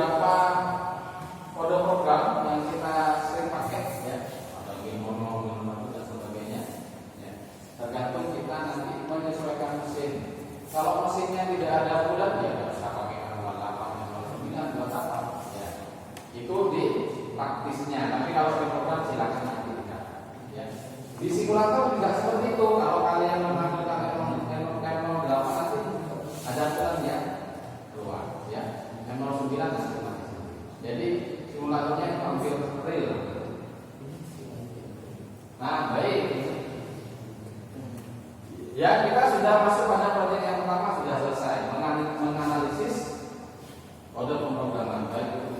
beberapa kode program yang kita sering pakai, ya, ada Wimono, dan sebagainya. Ya. Tergantung kita nanti menyesuaikan mesin. Kalau mesinnya tidak ada bulan, ya nggak usah pakai manual 8, manual 9, buat apa? Ya. Itu di praktisnya. Tapi kalau di program silakan nanti. Ya. Di simulator juga seperti itu. Kalau kalian mengambilkan M08 nanti ada aturannya keluar, ya. M09 nanti. Jadi simulatornya itu hampir real. Nah, baik. Ya, kita sudah masuk pada proyek yang pertama, sudah selesai menganalisis kode pemrograman baik itu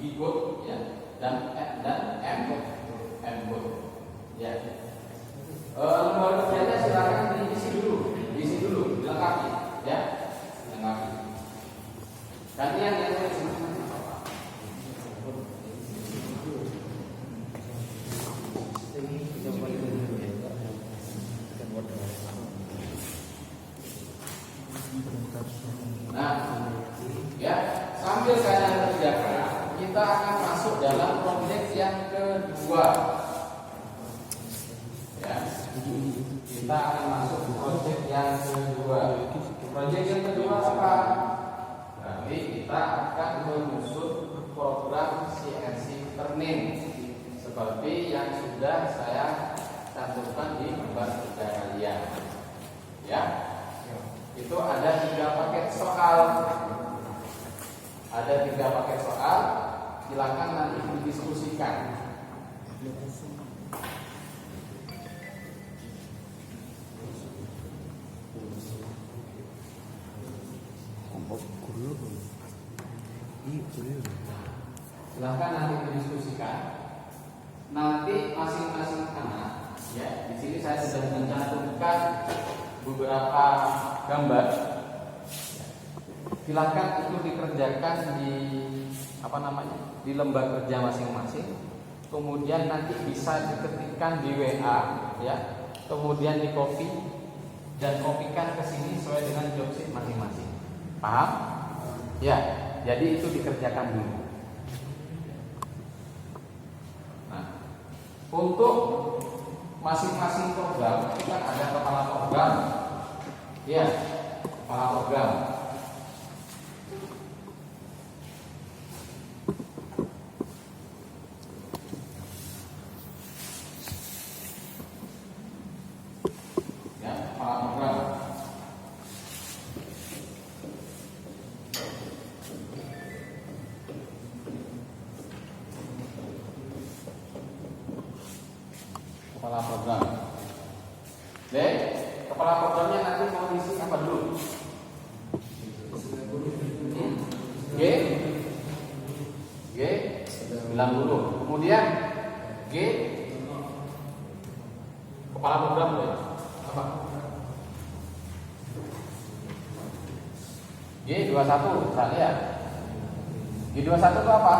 Gigot, ya, dan M-code. Ya. Lembar kerjanya silakan diisi dulu, dilengkapi, ya, dilengkapi. Gantian yang saya Nah, ya, sambil kalian kerjakan, kita akan masuk dalam proyek yang kedua. Ya, kita akan masuk proyek yang kedua. Proyek yang kedua apa? Berarti kita akan menyusun program CNC turning seperti yang sudah saya cantumkan di gambar kerja kalian. Ya. Itu ada 3 paket soal. Ada 3 paket soal. Silakan nanti didiskusikan. Silakan nanti didiskusikan. Nanti masing-masing anak, ya, di sini saya sudah mencantumkan beberapa gambar. Silakan itu dikerjakan di di lembar kerja masing-masing. Kemudian nanti bisa diketikkan di WA, ya. Kemudian di copy dan kopikan ke sini sesuai dengan job sheet masing-masing. Paham? Ya. Jadi itu dikerjakan dulu. Nah, untuk masing-masing program kita ada kepala program, ya, kepala program. Ya, kepala program. Kepala program. Baik, kepala programnya nanti mau isi apa dulu? G 90. Kemudian G kepala program ya. Apa? G21, saya lihat. G21 itu apa?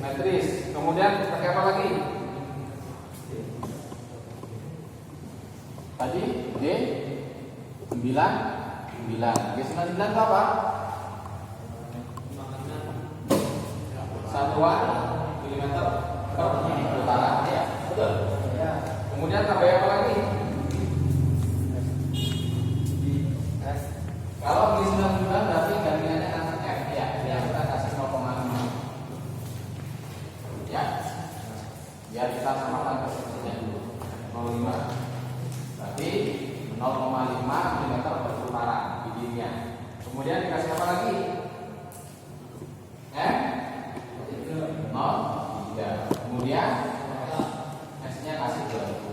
Matris. Kemudian pakai apa lagi? Tadi G99. G99 itu apa? Satuan milimeter per putaran, ya, betul. Kemudian tambah apa lagi? Kalau G99 berarti gantiannya nanti F, ya, kita kasih 0,5. Ya, biar kita samakan persisinya dulu. 0,5. Berarti 0,5 mm per putaran bijinya. Kemudian dikasih apa lagi? M 0,3. Kemudian S-nya kasih 2000.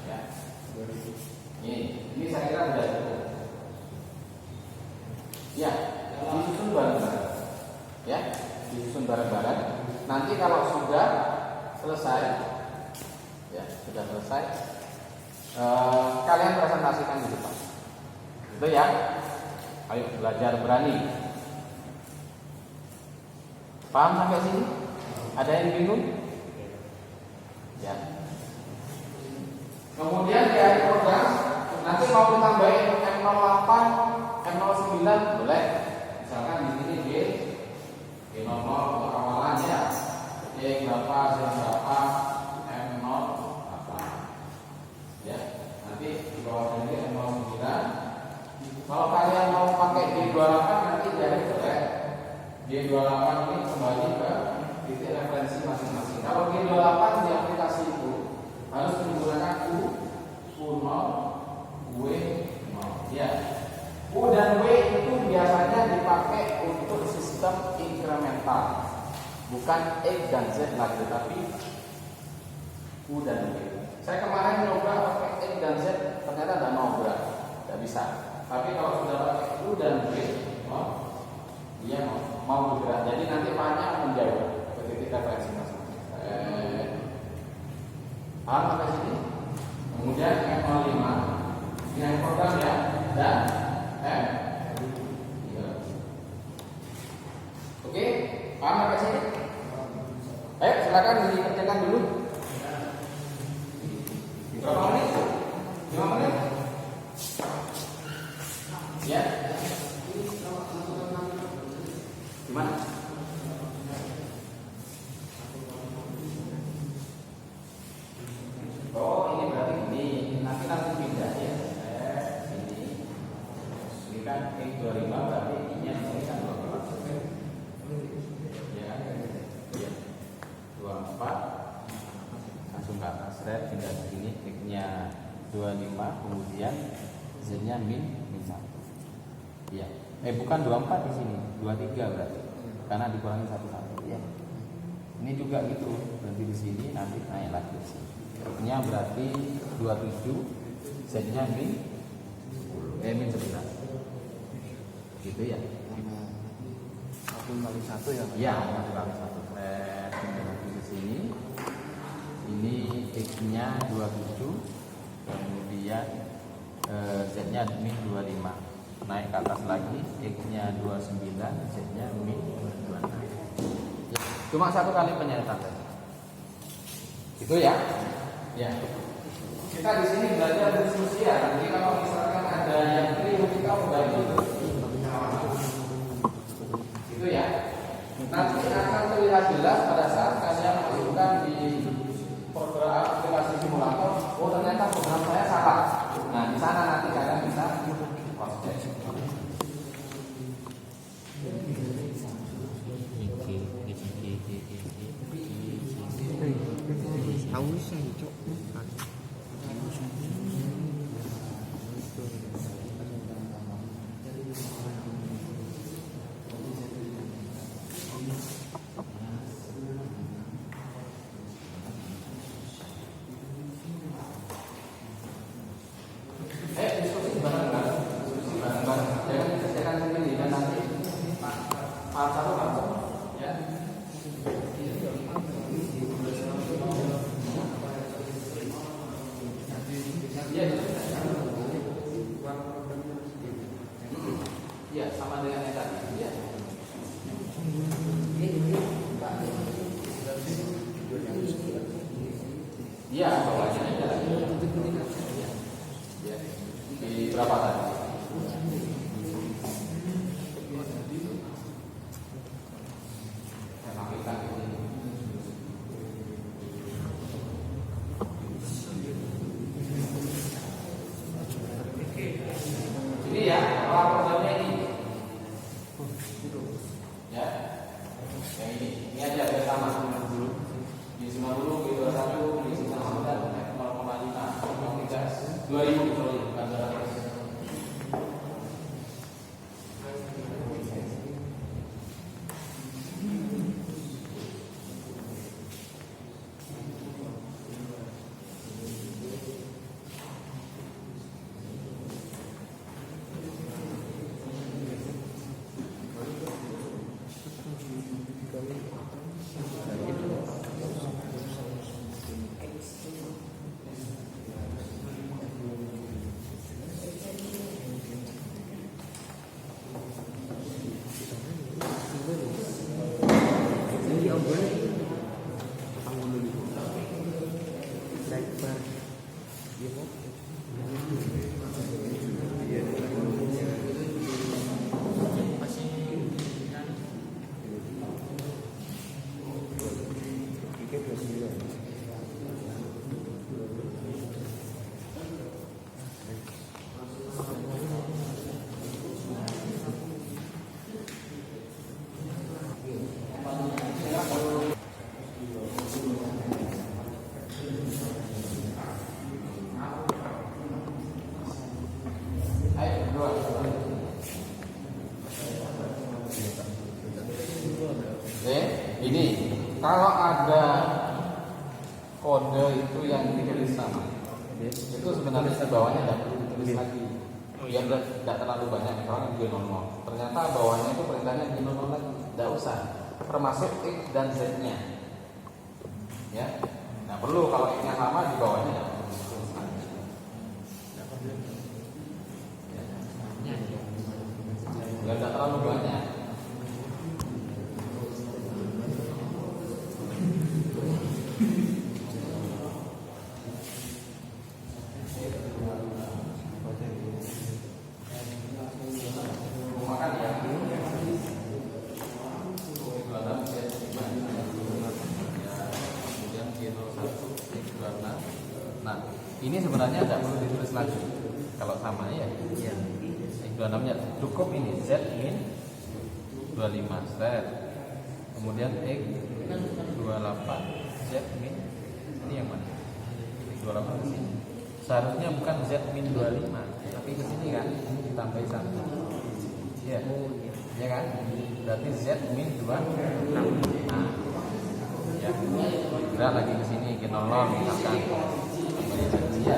Ya. Ini saya kira sudah cukup. Ya, disusun bareng-bareng. Ya, disusun bareng-bareng. Nanti kalau sudah selesai, ya, sudah selesai, kalian presentasikan di depan. Itu ya. Ayo belajar berani. Paham sampai sini? Ada yang bingung? Ya. Kemudian di akhir program nanti mau ditambahin M08 boleh. Misalkan di sini G00 untuk awalannya, E berapa, Z berapa, M0 apa. Ya, nanti di bawah ini M09. Kalau kalian mau pakai G28 nanti jadi boleh. G28 ini kembali ke titik referensi masing-masing. Kalau G28 di aplikasi itu harus menggunakan U0, W0. Ya, U dan W itu biasanya dipakai untuk sistem incremental, bukan X dan Z lagi, tapi U dan W. Saya kemarin nyoba pakai X dan Z, ternyata tidak nobrak, tidak bisa. Tapi kalau sudah pakai U dan W, dia mau bergerak. Jadi nanti banyak menjauh ke titik referensi masing-masing. Paham sampai sini? Kemudian M05 yang program ya, dan M. Oke, paham sampai sini? Ayo silakan dikerjakan dulu. Berapa menit? 5 menit? Ya. Gimana? Oh, ini berarti ini nanti langsung pindah ya. Sini. Ini kan X25 berarti ini-nya di sini kan 24. Ya. Ya. 24 langsung ke atas red pindah ke sini, X-nya 25 kemudian Z-nya min 1. Iya. Bukan 24 di sini, 23 berarti. Karena dikurangi 1 ya. Ini juga gitu, berarti di sini nanti naik lagi di sini. X-nya berarti 27, Z-nya min 11. Gitu ya. 1 kali 1 ya? Iya, 1 kali 1. Berarti di sini. Ini X-nya 27, kemudian Z-nya min 25. Naik ke atas lagi, X-nya 29, Z-nya min 26. Cuma 1 kali penyertaan saja. Itu ya. Ya. Kita di sini belajar diskusi ya. Nanti kalau misalkan ada yang keliru kita membantu. Itu ya. Nanti akan terlihat jelas pada saat kalian masukkan di program aplikasi simulator. Oh, ternyata program saya salah. Nah, di sana nanti kalian bisa cross check. Diskusi bareng-bareng. Jangan dikerjakan sendiri dan nanti part 1 langsung ya. Iya, sama dengan yang tadi. Iya. Iya, bawahnya aja lagi. Ya. Di berapa tadi? Ini ya, kalau programnya ini Gini, kalau ada kode itu yang ditulis sama, itu sebenarnya di bawahnya tidak perlu ditulis lagi. Biar tidak terlalu banyak, misalnya G00. Ternyata bawahnya itu perintahnya G00 lagi, tidak usah. Termasuk X dan Z-nya. Ya, nggak perlu kalau X-nya sama di bawahnya tidak perlu ditulis lagi. Biar tidak terlalu banyak. Nah, ini sebenarnya tidak perlu ditulis lagi. Kalau sama ya, X26-nya cukup ini Z min 25 Z. Kemudian X28 Z min, ini yang mana? X28 ke sini. Seharusnya bukan Z min 25, tapi ke sini kan ditambahin 1. Ya. Ya kan? Berarti Z min 26. Nah, ya. Kira lagi ke sini G00 misalkan. Ya.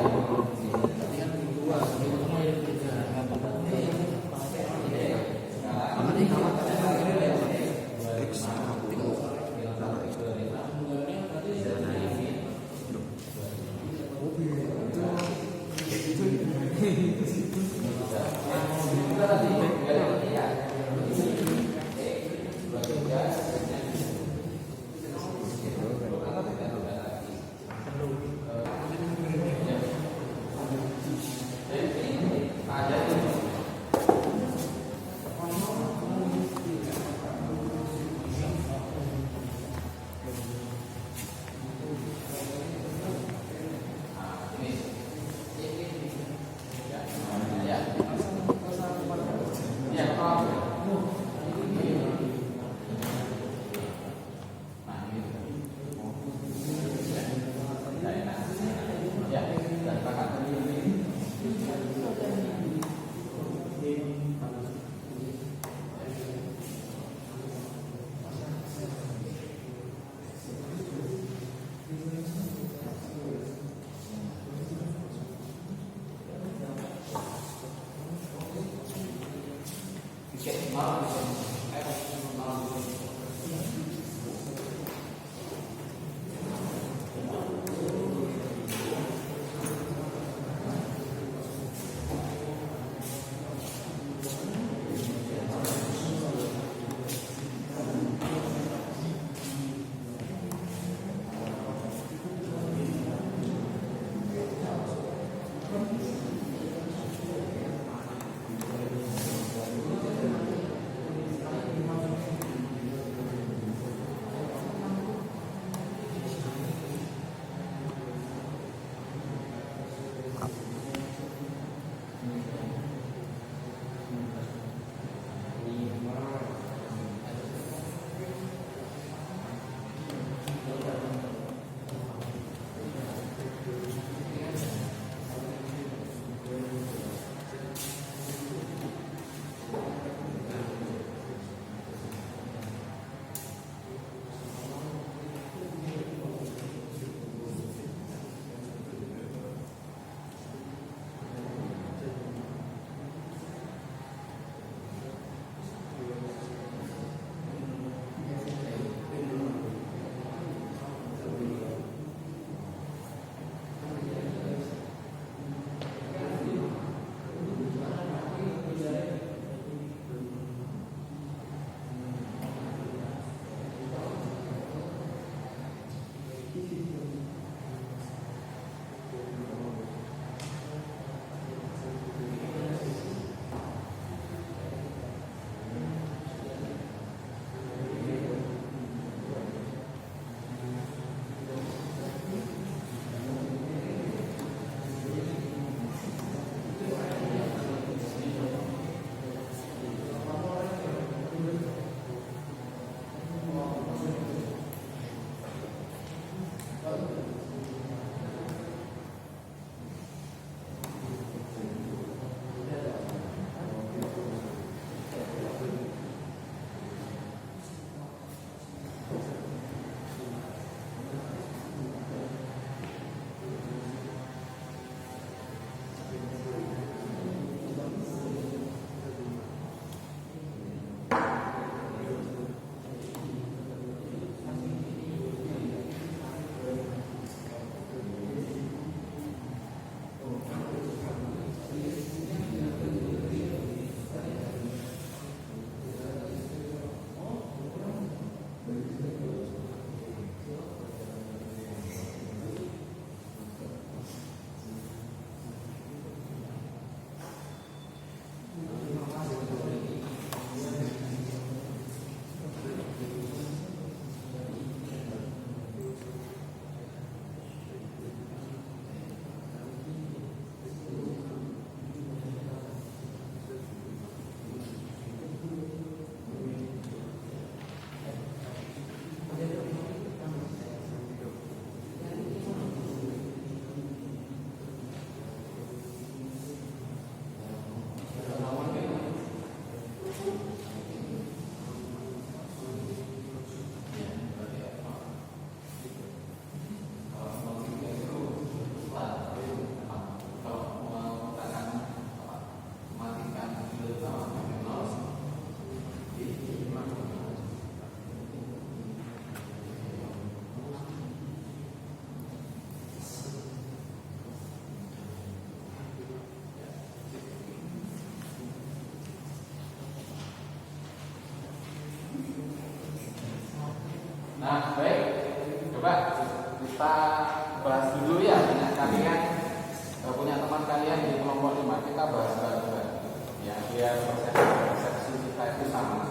biar persepsi kita itu sama.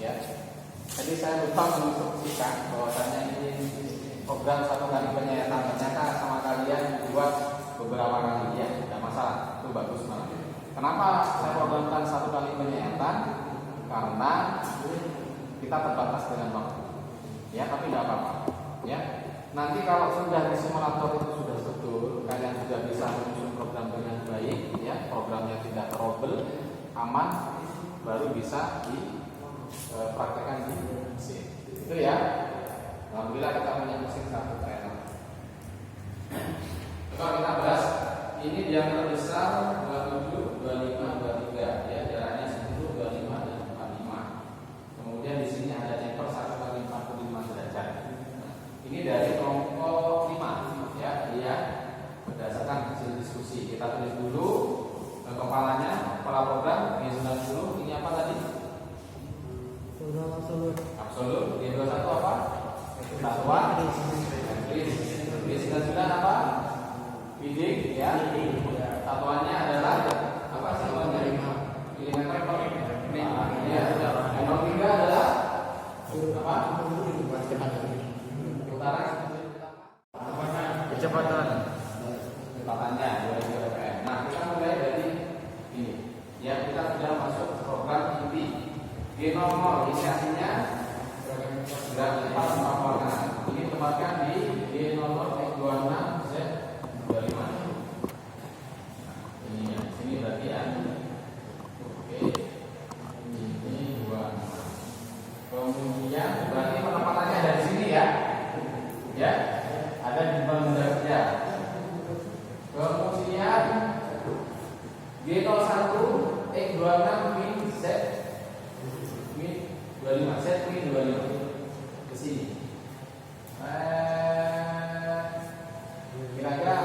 Ya. Jadi saya lupa menginstruksikan bahwasanya ini program 1 kali penyayatan ternyata sama kalian dibuat beberapa kali, ya, tidak masalah, itu bagus banget. Kenapa saya programkan 1 kali penyayatan? Karena kita terbatas dengan waktu, ya, tapi tidak apa-apa, ya. Nanti kalau sudah di simulator itu sudah betul, kalian sudah bisa menyusun program dengan baik, ya, programnya tidak trouble, aman, baru bisa dipraktekkan di mesin. Itu ya. Alhamdulillah kita punya mesin 1 trainer. Coba kita bahas. Ini diameter besar 27, 25, 23, ya, jaraknya 10, 25 dan 45. Kemudian di sini ada chamfer 1 kali 45 derajat. Ini dari kelompok 5, ya, dia berdasarkan hasil diskusi. Kita tulis dulu kepalanya, kepala program G90. Ini apa tadi? Absolut. G21 apa? Satuan. G99 apa? Bidik, ya. Satuannya adalah apa? Satuannya milimeter per menit. Ya. Yang 3 adalah apa? Utara. Kecepatannya 2000 rpm. Nah, kita mulai dari ini. Ya, kita sudah masuk program inti. G00 ini artinya gerakan warna. Ini tempatkan di G00X26 Z25. Ini ya, sini berarti ya. Oke. Ini 26. Kemudian berarti penempatannya ada di sini ya. Ya. Ada di bawah kerja. Kemudian G01 X26 min Z min 25 Z min 25 ke sini. Kira-kira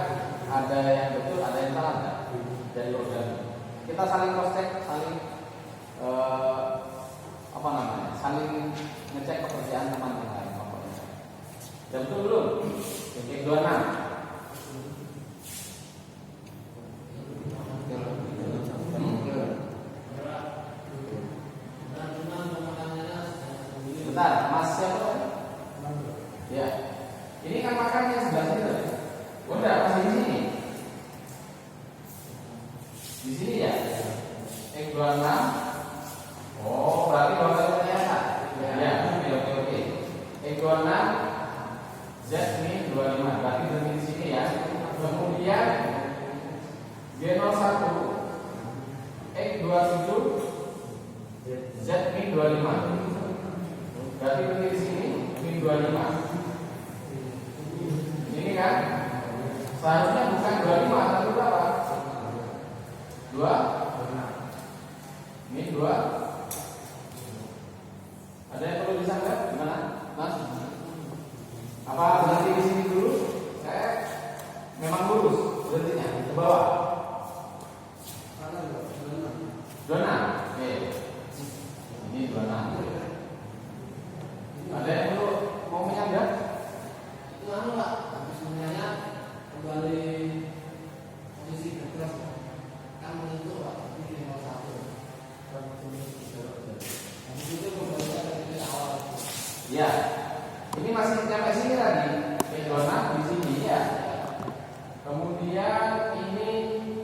ada yang betul, ada yang salah nggak dari program? Kita saling cross check, saling apa namanya? Saling ngecek pekerjaan teman yang lain. Yang betul belum? Yang 26. Bentar, Mas siapa? Ya. Ini kan makannya sebelah sini. Udah masih di sini. Di sini ya. X26. Oh, berarti kalau ternyata. Ya, oke. X26 Z min 25. Berarti dari sini ya. Kemudian G01 X27 Z min 25. Berarti berarti di sini min 25. Ini kan seharusnya bukan 25 tapi berapa? 2 min 2. Ada yang perlu disangka? Gimana, Mas? Apa berhenti di sini dulu? Saya memang lurus berhentinya ke bawah. 26. Oke. Ini 26. Ada yang perlu mau menyangga? Itu anu Pak, sebenarnya kembali posisi bergerak kan menentu Pak, ini 01. Habis itu kembali ke titik awal. Ya, ini masih sampai sini tadi. X26 di sini ya. Kemudian ini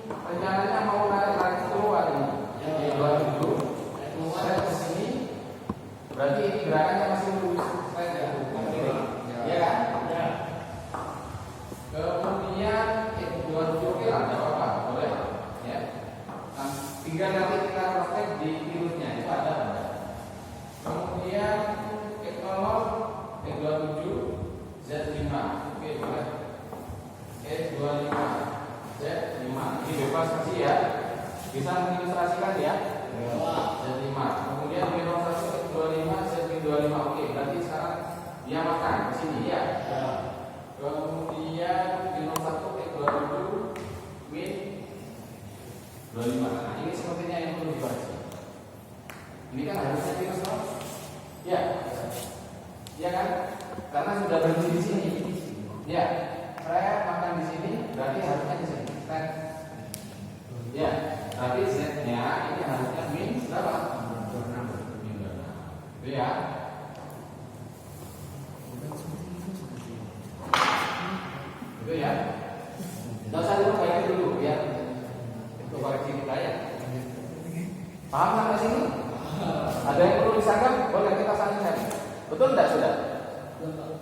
rencananya mau narik lagi keluar ini. X27 keluar ke sini. Berarti ini gerakannya masih lurus. Ya kan? Ya. Kemudian X27 oke lah, tidak apa-apa, boleh. Ya. Nah, tinggal nanti kita praktek di virusnya itu ada. Kemudian X00 X27 Z5. Oke, boleh. X25 Z5. Ini bebas saja ya. Bisa mengilustrasikan ya. Z5. Kemudian G01 X25 Z25. Oke, berarti sekarang dia makan di sini ya. Kemudian G01 X27 min 25. Nah, ini sepertinya yang perlu dibaca. Ini kan harusnya virus toh? Ya. Ya kan? Karena sudah berhenti di sini. Ya. Saya makan di sini, berarti harusnya di sini. Ya. Berarti Z-nya Artinya ini harusnya min berapa? Min 26. Itu ya. Itu ya. Nggak usah diperbaiki dulu ya. Itu koreksi kita ya. Paham sampai sini? Ada yang perlu disangka? Boleh kita saling cari. Betul tidak sudah?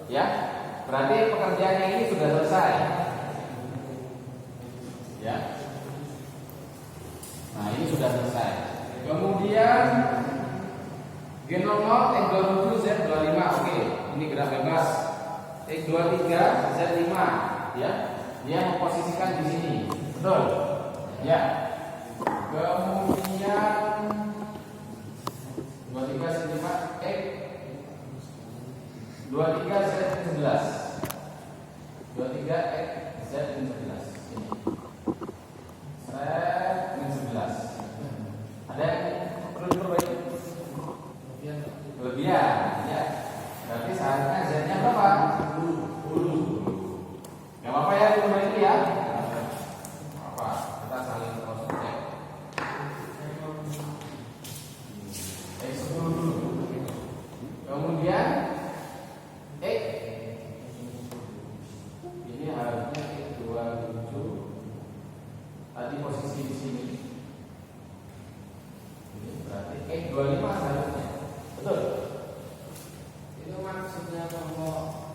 Ya. Berarti pekerjaannya ini sudah selesai. Ya. Nah ini sudah selesai. Kemudian G00 X27 Z25. Oke, ini gerak bebas. X23 Z5 ya. Dia memposisikan di sini. Betul? Ya. Kemudian 23 Z5 X 23 Z11. 23 X Z11 ini. Z11. Ada yang perlu diperbaiki? Kelebihan, ya. Berarti seharusnya Z-nya berapa? 10. Gak apa-apa ya diperbaiki ya. Apa? Kita saling cross check. X10 dulu. Kemudian X ini harusnya X27. Tadi posisi di sini. Ini berarti X25 seharusnya. Betul? Itu maksudnya kelompok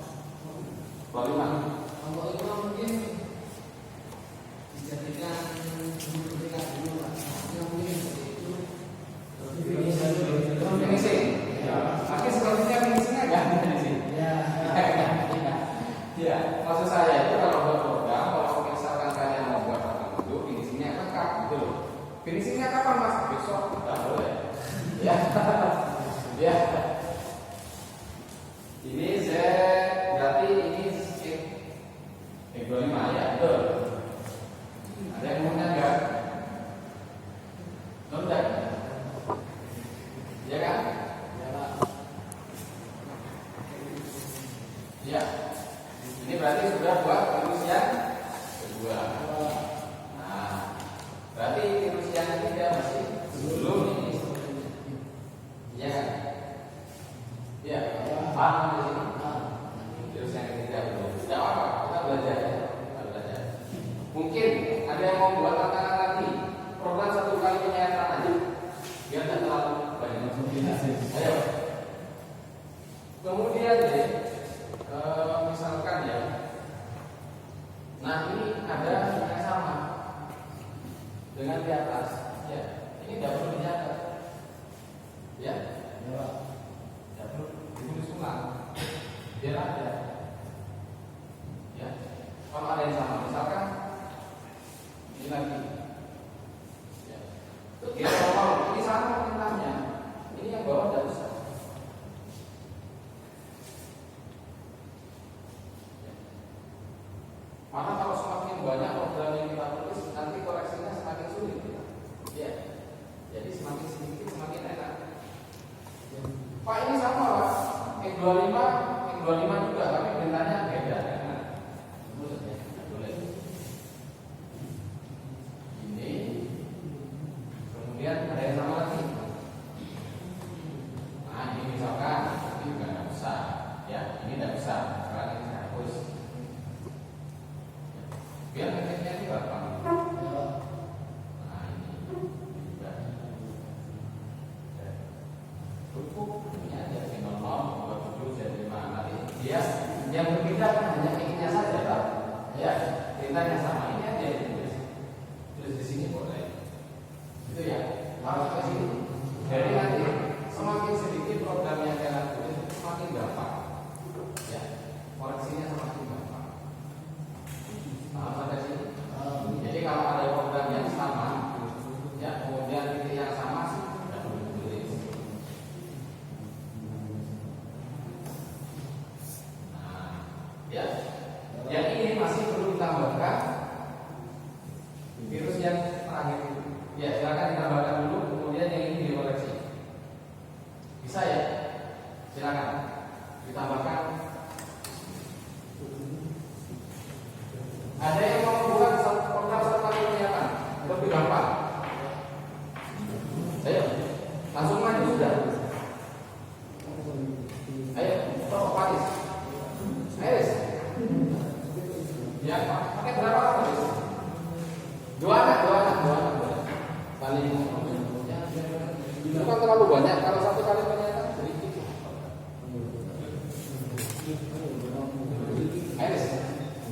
25. kelompok itu mungkin dijadikan dulu Pak. Yang mungkin seperti itu. Finishing. Tapi sepertinya finishingnya nggak ada di sini. Ya. Ya, maksud saya itu kalau buat program, kalau misalkan kalian mau buat apa itu, finishingnya lengkap gitu loh. Finishingnya kapan mas? Besok? Nggak boleh. Ya, ya. Ini Z, berarti ini X25 ya, betul. Ada yang mau nggak? Nonton? Ya kan? Ya. Ini berarti sudah buat virus yang kedua. Nah, berarti virus yang ketiga masih belum ini. Ya kan? Ya, paham di sini? Virus yang ketiga belum. Tidak apa, kita belajar ya. Kita belajar. Mungkin ada yang mau buat tantangan lagi. Program 1 kali penyayatan aja. Biar tidak terlalu banyak. Ayo. Kemudian deh. Misalkan ya, nah ini ada yang sama dengan di atas, ya ini tidak perlu dicatat, ya, tidak perlu ditulis ulang, biar ada, ya. Kalau ada yang sama, misalkan ini lagi, ya, kalau ini sama perintahnya, ini yang bawah tidak usah. Maka kalau semakin banyak program yang kita tulis, nanti koreksinya semakin sulit. Ya, jadi semakin sedikit semakin enak. Pak ini sama Pak, X25 juga, tapi perintahnya beda. Boleh. Ini, kemudian ada yang sama lagi. Nah ini misalkan, ini juga tidak usah, ya ini tidak usah, sekarang ini saya hapus. Biar efeknya itu gampang. Nah ini juga cukup ini aja G00 27 Z5. Nanti dia yang berbeda kan hanya X-nya saja Pak. Ya, perintahnya sama, ini aja yang ditulis. Tulis di sini boleh. Itu ya, harus ke sini. Jadi nanti semakin sedikit program yang kalian tulis semakin gampang. Ya, koreksinya semakin gampang. Paham sampai sini? Jadi kalau ada program yang sama, ya kemudian titik yang sama sih tidak perlu ditulis. Nah, ya, yang ini masih perlu ditambahkan virus yang terakhir. Ya, silakan ditambahkan dulu. Kemudian yang Ayo, langsung maju sudah. Ayo, Pak Faris. Ayo. Ya, pakai berapa Faris? Dua anak. Saling. Itu kan terlalu banyak. Kalau satu kali ternyata sedikit. Ayo,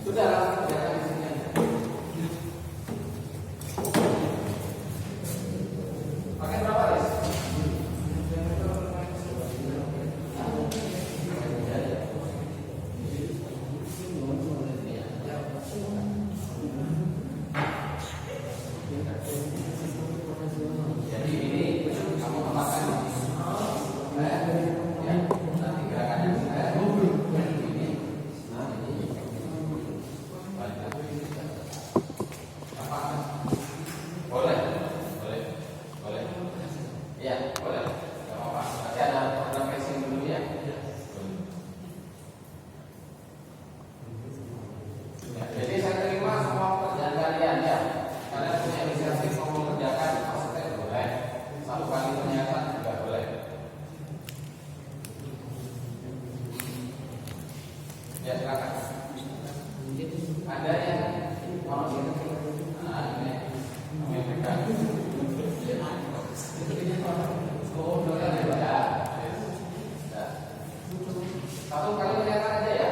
sudah langsung kerjakan di sini aja. Pakai berapa Faris? Jadi ini kamu tempatkan di sini. Ya, nanti gerakannya ini. Apa? Boleh. Ya, boleh. Gak apa-apa. Nanti ada facing dulu ya. Ya, jadi saya terima semua pekerjaan kalian ya. Kalian punya inisiatif mau mengerjakan, maksudnya boleh. Satu kali ternyata juga boleh. Ya silakan. Ada yang mau ini? Nah ini yang pegang. Oh, boleh ya. Satu kali ternyata aja ya.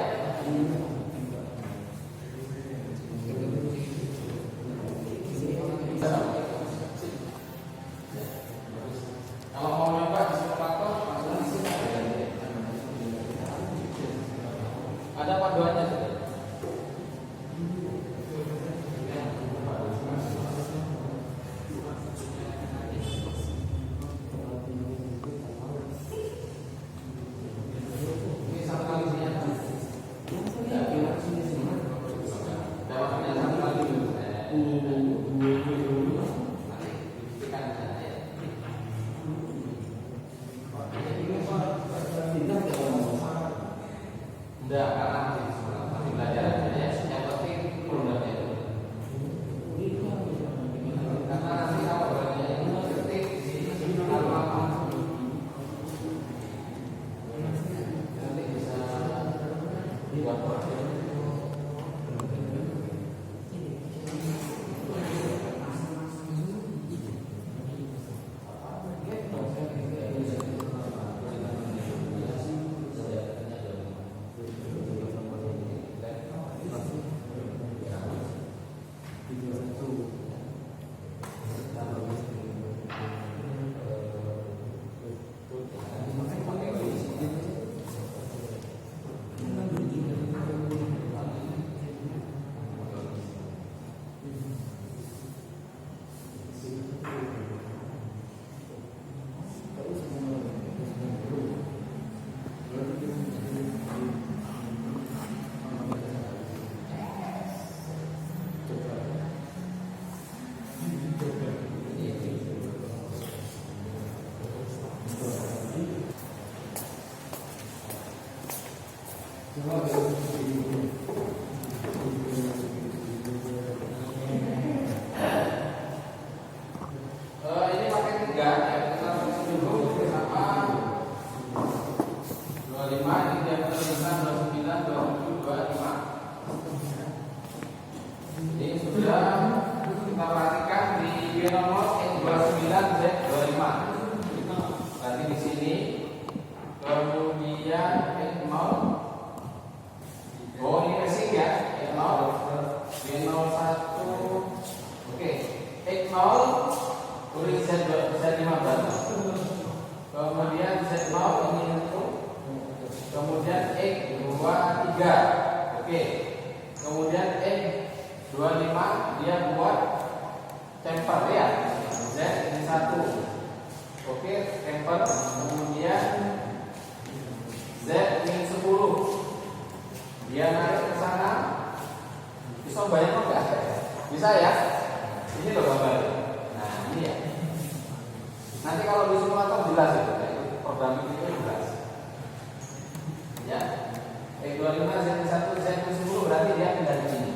Kalau mau nyoba di simulator langsung di sini ada panduannya. Ini satu kali ternyata. Jawabnya satu kali dulu. Nanti dibuktikan saja ya. Enggak, karena masih belajar aja ya. Yang penting produknya itu. Karena nanti kalau produknya itu ketik di sini apa? Nanti bisa dibuat produk. Ini pakai 3 ya, kita tulis dulu sama 25, ini dia tulisan 29, 27, 25. Ini sudah kita perhatikan di binomal X29Z25. Berarti di sini kemudian X0. Oh ini racing ya, X0, B01. Oke, X0 tulis Z15. Kemudian Z0 ini itu. Kemudian X23. Oke. Kemudian X25 dia buat temper ya. Z ini 1. Oke, temper. Kemudian Z ini 10. Dia narik ke sana. Bisa bayang enggak? Bisa ya? Ini loh gambar. Nah, ini ya. Nanti kalau di simulator jelas itu, program ini jelas. Ya. X25 Z1 Z10 berarti dia pindah di sini.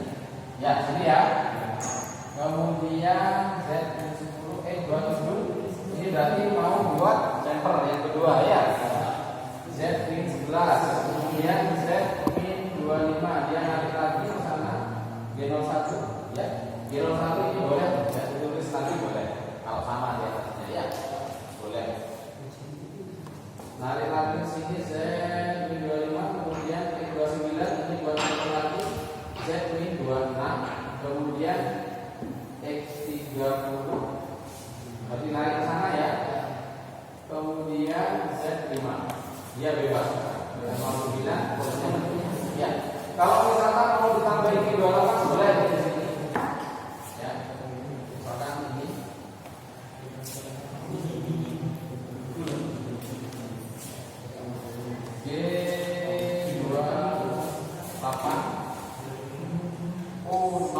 Ya, sini ya. Kemudian Z10 X27 ini berarti mau buat jumper yang kedua ya. Z min 11, kemudian Z min 25, dia narik lagi ke sana G01 ya. G01 ini boleh ya, ditulis lagi boleh. Kalau sama dia ya, boleh. Narik lagi ke sini Z min 25, kemudian X29 ini buat jumper lagi Z min 26, kemudian X30 berarti narik ke sana ya. Kemudian Z5 dia bebas. Mau bilang ya. Kalau misalkan mau ditambah ini 28 boleh di sini. Ya. Misalkan ini G28 O0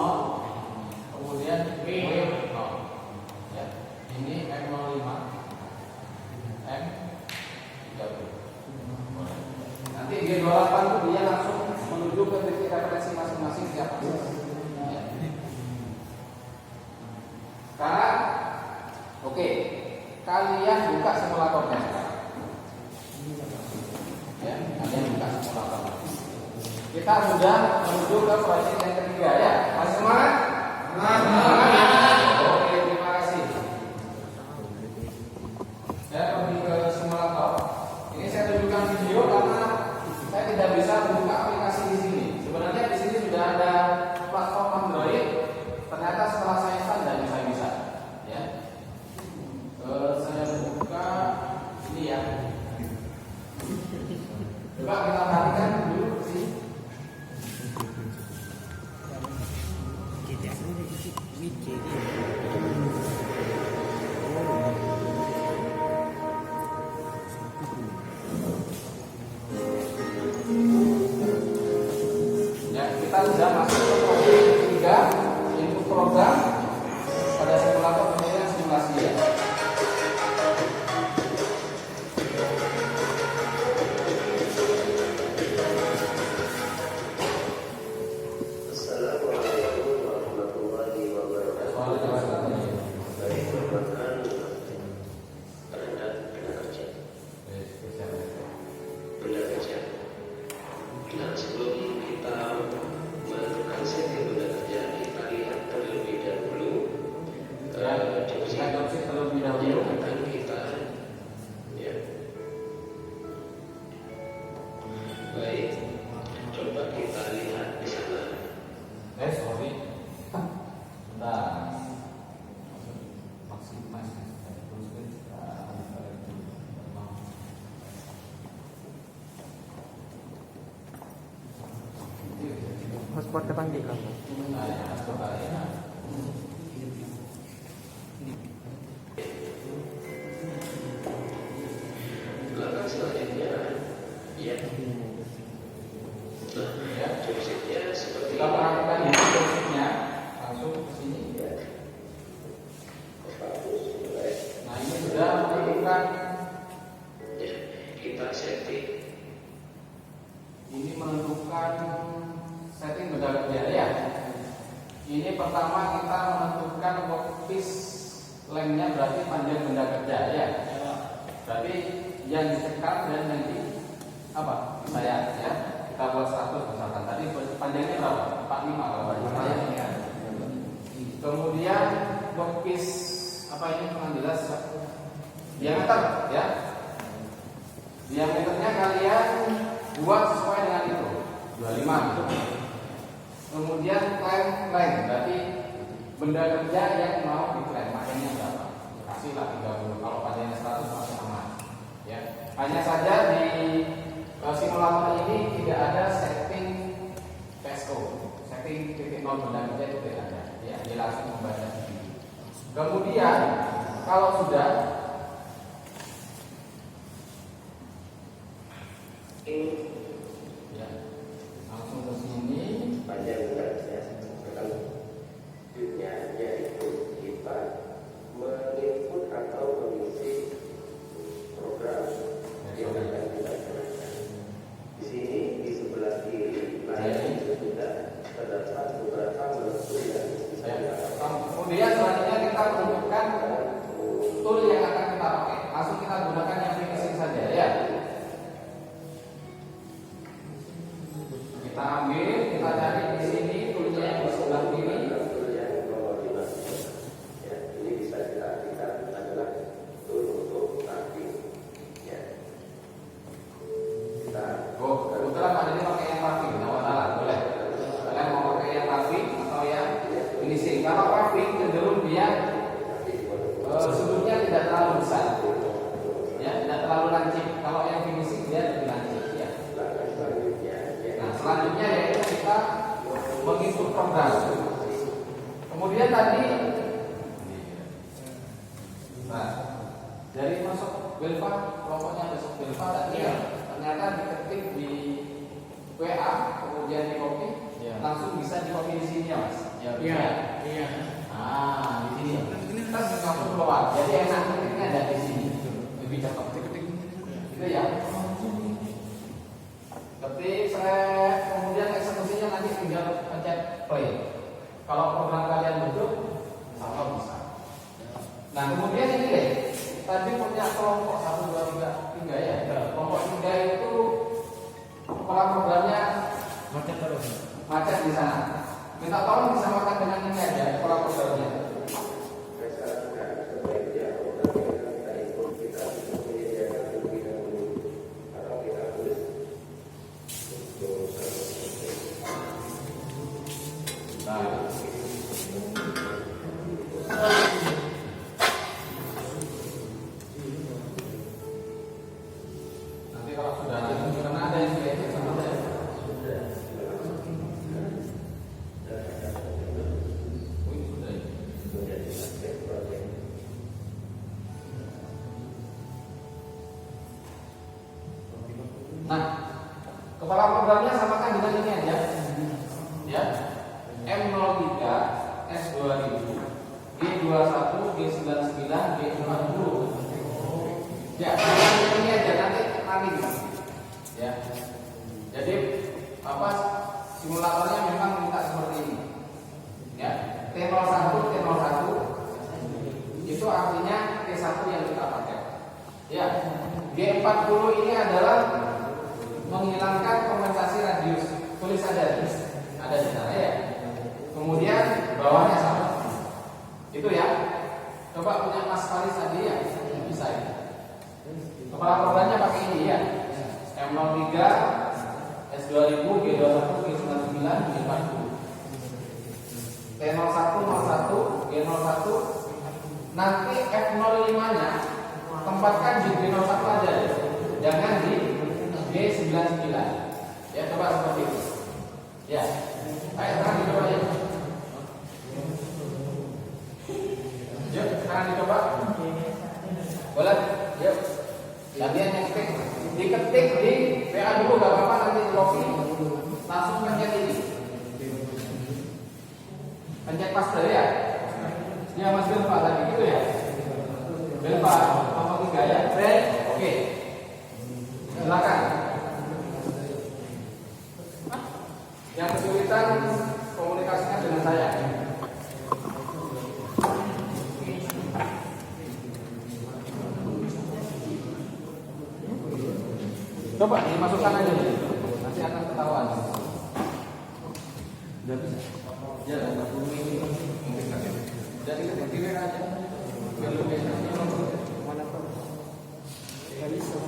kemudian W0 ya. Ini M05 M30. Nanti G28 itu dia langsung menuju ke titik referensi masing-masing siapa. Ya. Sekarang oke, kalian buka simulatornya sekarang. Ya, kalian buka simulator. Kita sudah menuju ke proyek yang ketiga ya. Masih semangat? Semangat. Oke, terima kasih. Saya pergi ke simulator. Ini saya tunjukkan video karena saya tidak bisa membuka aplikasi di sini. Sebenarnya di sini sudah ada platform Android. Ternyata setelah saya install tidak bisa. Ya. Saya buka ini ya. Coba kita perhatikan dulu sih. Ya, kita sudah masuk ke program ketiga, input program pada simulator pemilihan simulasi ya. Assalamualaikum warahmatullahi wabarakatuh. Baik, perkenalkan terhadap benda kerja. Benda kerja. Nah, sebelum kita menentukan setting benda kerja, kita lihat terlebih dahulu Deposit terlebih dahulu yang akan kita ya. Baik, coba kita lihat di sana. Sorry. Bentar. Maksimal. Hotspot kepanggil kamu. Langkah selanjutnya, ya. Nah, Ya. joystiknya seperti Kita perhatikan ini joysticknya langsung ke sini. bagus, baik. Nah, ini sudah menentukan. Ya, kita setting. Ini menentukan setting benda kerja ya. Ini pertama kita menentukan workpiece lengthnya berarti panjang benda kerja ya. Berarti yang disekat dan yang di apa? Saya ya. Kita buat 100 misalkan. Tadi panjangnya berapa? 45 kalau saya ya. Kemudian workpiece apa ini kurang jelas? Diameter ya. Diameternya kalian buat sesuai dengan itu 25 gitu. Kemudian claim berarti benda kerja yang mau diklaim panjangnya berapa? Kasihlah 30. Kalau panjangnya 100 masih aman. Ya. Hanya saja di simulator ini tidak ada setting PSO, setting titik nol benda kerja itu tidak ada. Ya, dia langsung membaca sendiri. Kemudian kalau sudah ya, langsung ke sini. panjang beratnya selanjutnya yaitu kita menginput atau mengisi program yang akan kita gunakan. Di sini di sebelah kiri layar itu sudah terdapat beberapa menu yang bisa kita pakai. Kemudian selanjutnya kita menentukan tool yang selanjutnya yaitu kita menginput program. Kemudian tadi, nah, dari masuk Belva, kelompoknya masuk Belva tadi ternyata diketik di WA, kemudian di copy, langsung bisa di copy di sini ya mas. Iya. Ah, di sini. Kita langsung keluar. Jadi enak ketiknya ada di sini. Lebih cepat. Itu ya. Ketik, kemudian eksekusinya nanti tinggal pencet play. Kalau program kalian betul, sama bisa. Nah kemudian ini deh, tadi punya kelompok 1, 2, 3 ya. Kelompok 3 itu kepala programnya macet di sana. Minta tolong disamakan dengan ini aja kepala programnya. Nanti kalau sudah karena ada yang belajar sama saya. Nah, kepala programnya samakan dengan ini aja. Ya. M03 S2000 G21 G99 G40. Ya, ini aja nanti running. Ya. Jadi apa simulatornya memang minta seperti ini. Ya. T01 T01 itu artinya T1 yang kita pakai. Ya. G40 ini adalah menghilangkan kompensasi radius. Tulis ada di sana ya. Kemudian bawahnya sama. Itu ya. Coba punya Mas Faris tadi ya. Bisa ya. Kepala programnya pakai ini ya. M03 S2000 G21 G99 G40. T01 01 G01. Nanti F05-nya tempatkan di G01 aja. Jangan di G99. Ya, coba seperti itu. Ya. Ayo sekarang dicoba ya. Yuk, sekarang dicoba. Boleh? Yuk. Kalian yang diketik di PA dulu gak apa-apa, nanti di copy. Langsung pencet ini. Pencet paste ya. Ya Mas Belva tadi gitu ya. Belva nomor 3 ya. Oke. Silakan. Yang kesulitan komunikasinya dengan saya. Coba dimasukkan aja dulu. Nanti akan ketahuan. Udah bisa. Ya, jadi kiri aja. Mana tuh? Gak bisa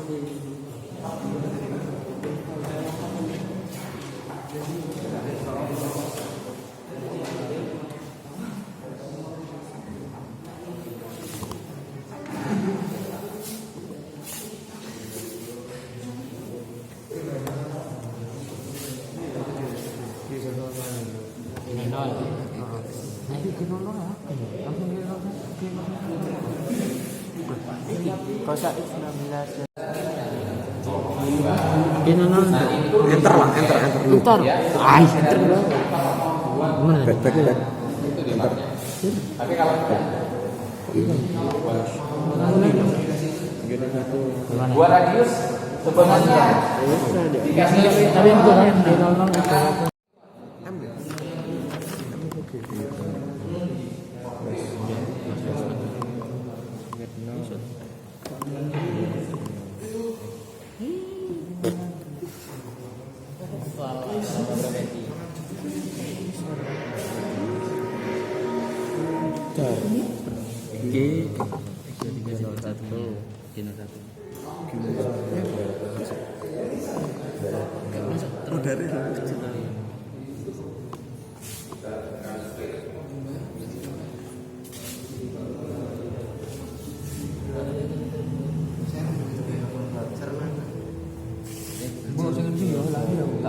Kosa 19. Ini non. Enter lah, enter. Enter. Enter bro. Back. Itu di marknya. Tapi kalau dua radius sebenarnya dikasih Tapi yang bukan di 00 itu.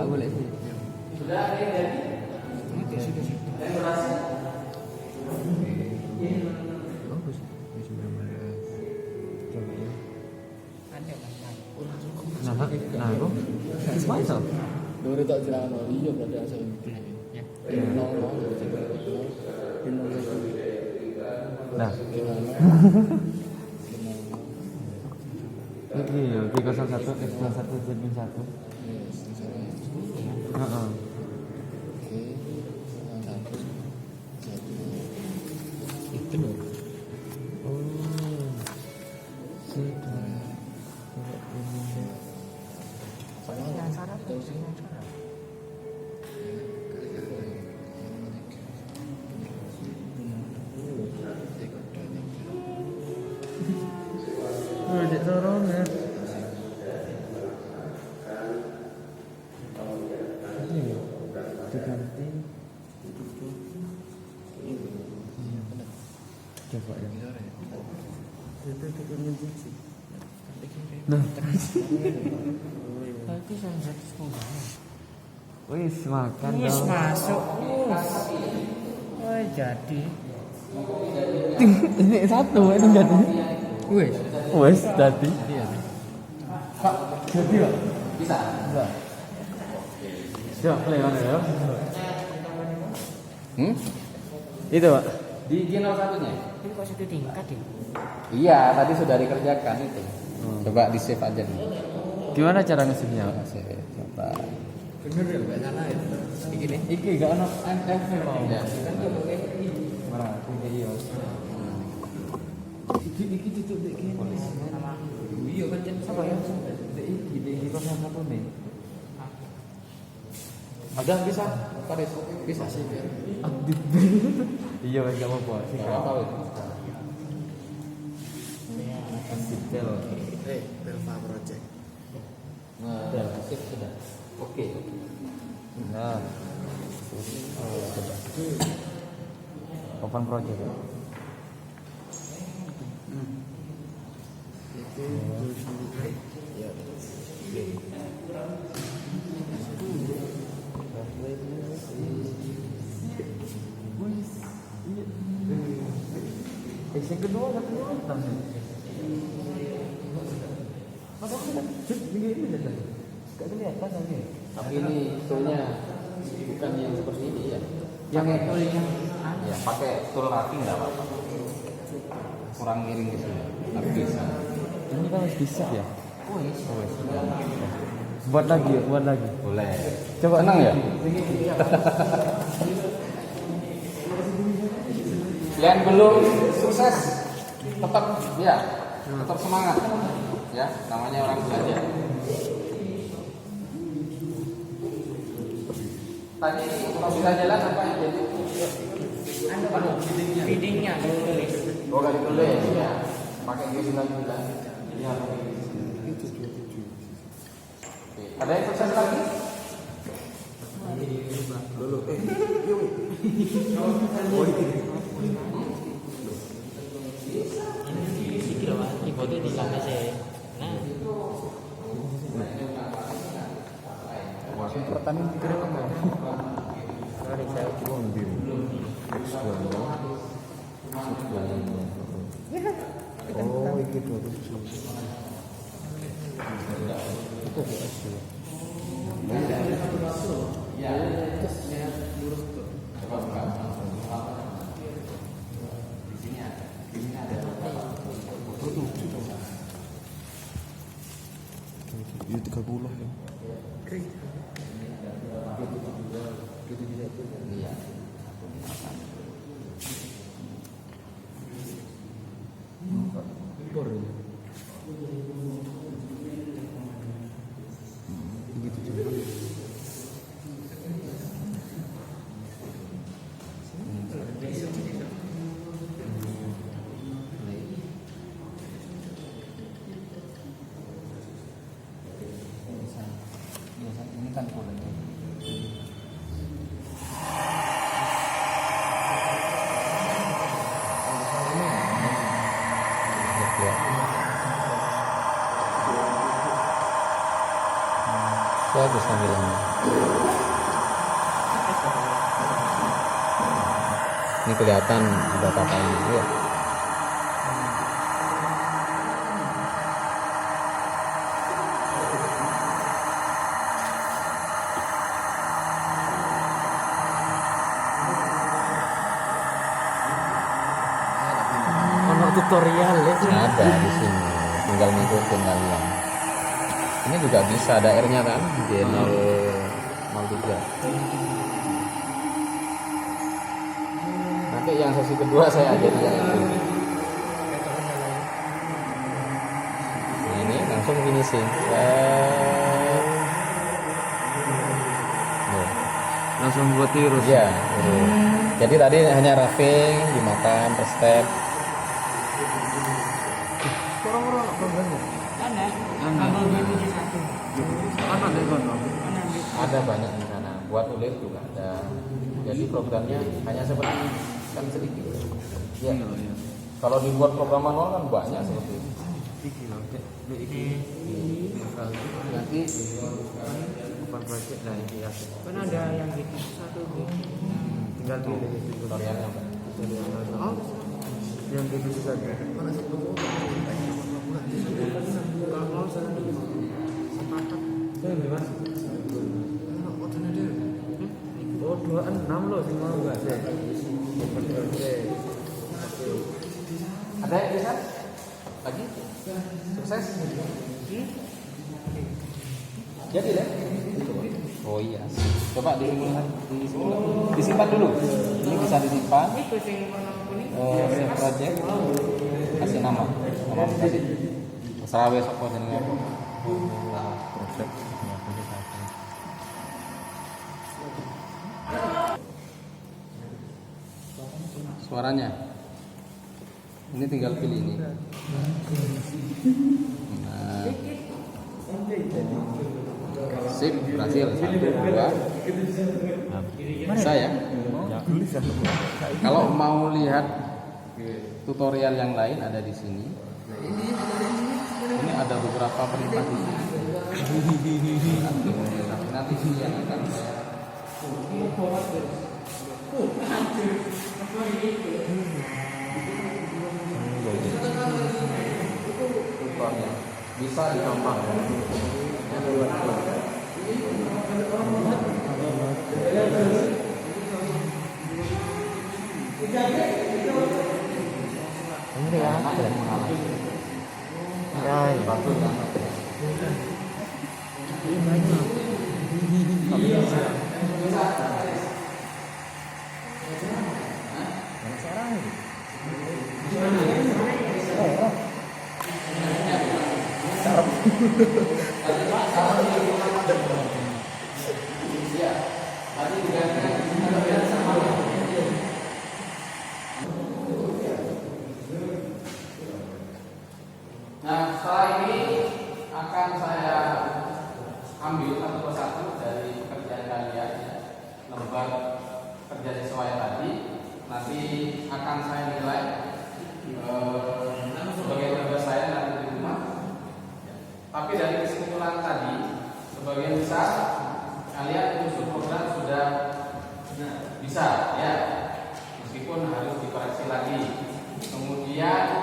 Boleh sih. Sudah ada yang jadi? Yang berhasil? Bagus. Coba ya. Ada kan? Nah, kok Ismail so? Dulu tak celana, iya berarti asal Ya. Nah. Iki ya, G01, X01, Z1. Heeh. Itu loh. Oh. Sudah. Yang syarat tuh yang syarat. Oh, di turun ya. Ini diganti. Coba ya. Itu turun sih. Nah, Berarti saya jadi sekolah. wis makan Wis dong. masuk. Oh jadi. Ini satu itu jadi. Wis. Wis jadi. Iya. Pak, jadi Pak. Bisa. Bisa. Siap, play mana ya? Itu Pak. Di G01-nya? Ini kok satu tingkat ya? Iya, tadi sudah dikerjakan itu. Coba di save aja nih. Gimana cara nge-save-nya? Pak? Save, coba. bener ya nggak salah ya. Ini Iki gak ono MF mau. Ya. Marah, iki iya. Iki tutup dek kene. iya kan Jen. Apa ya? Iki kok satu nih. Ada bisa, Paris. Bisa sih. Iya, wis gak apa-apa. Sih. Gak apa-apa. Wid. Detail. Belva Project. Nah, sip sudah. Oke. Nah. Open project. Yang kedua gak kelihatan. Gak kelihatan lagi. Tapi ini toolnya bukan yang seperti ini ya. Yang tool yang ya pakai tool raking nggak apa-apa. Kurang miring di sini. Tapi bisa. ini kan harus bisa ya. Oh, Buat lagi, buat lagi. boleh. Coba Senang ya? Yang belum sukses tetap ya, tetap semangat. Ya, namanya orang belajar. Tadi kalau bisa jalan apa yang jadi? Feedingnya tulis. Oh, kali tulis ya. Pakai G99. Ya, pakai G99. Oke. Ada yang sukses lagi? Iki loh, keyboardnya di sana sih. Nah, Pertanyaan pikirnya apa? sorry saya Cuma ndim. Oh, iki 27. Itu S. Ya. Coba buka. Di sini ada. Di sini ada. Ya 30 ya. Iya. Impor ya. Begitu juga. Ini kan boleh. Bagus tampilannya. Ini kelihatan ada papanya ya. Ono tutorial ya. Ada di sini, tinggal ngikutin kalian. Ini juga bisa ada R-nya kan, G003. Nanti yang sesi kedua saya ajari yang itu. Nah, ini langsung finishing. Langsung buat tirus. Iya. Jadi tadi hanya roughing, dimakan per step. Ada banyak di sana. Buat ulir juga ada. Jadi programnya hanya seperti ini, kan sedikit. Ya. Kalau dibuat program manual kan banyak seperti itu. Nanti kan ada yang gitu satu Tinggal tutorialnya. yang gitu saja. Kalau mau saya sepakat. Oh 26 loh semua enggak sih. Ada yang bisa? Lagi? Sukses? Jadi deh. Oh iya. Coba disimpan dulu. Ini bisa disimpan. Itu sing warna kuning. Project. Kasih nama. Nama kasih. Terserah wes apa jenenge. Project. Suaranya. Ini tinggal pilih ini. Nah. Sip, berhasil. 1, 2. Bisa ya? Kalau mau lihat tutorial yang lain ada di sini. Ini ada beberapa perintah di sini. Nanti ini yang akan tutorial. Bisa digampang. Ini ya, ada yang mengalami. Ya, bagus banget. Ini banyak. Tapi bisa. Banyak seorang itu. Nah, setelah ini akan saya ambil satu persatu dari pekerjaan kalian, lembar kerja siswa yang tadi. Nanti akan saya nilai sebagai tugas saya nanti di rumah. Tapi dari kesimpulan tadi, sebagian besar kalian usul program sudah bisa, ya, meskipun harus dikoreksi lagi. Kemudian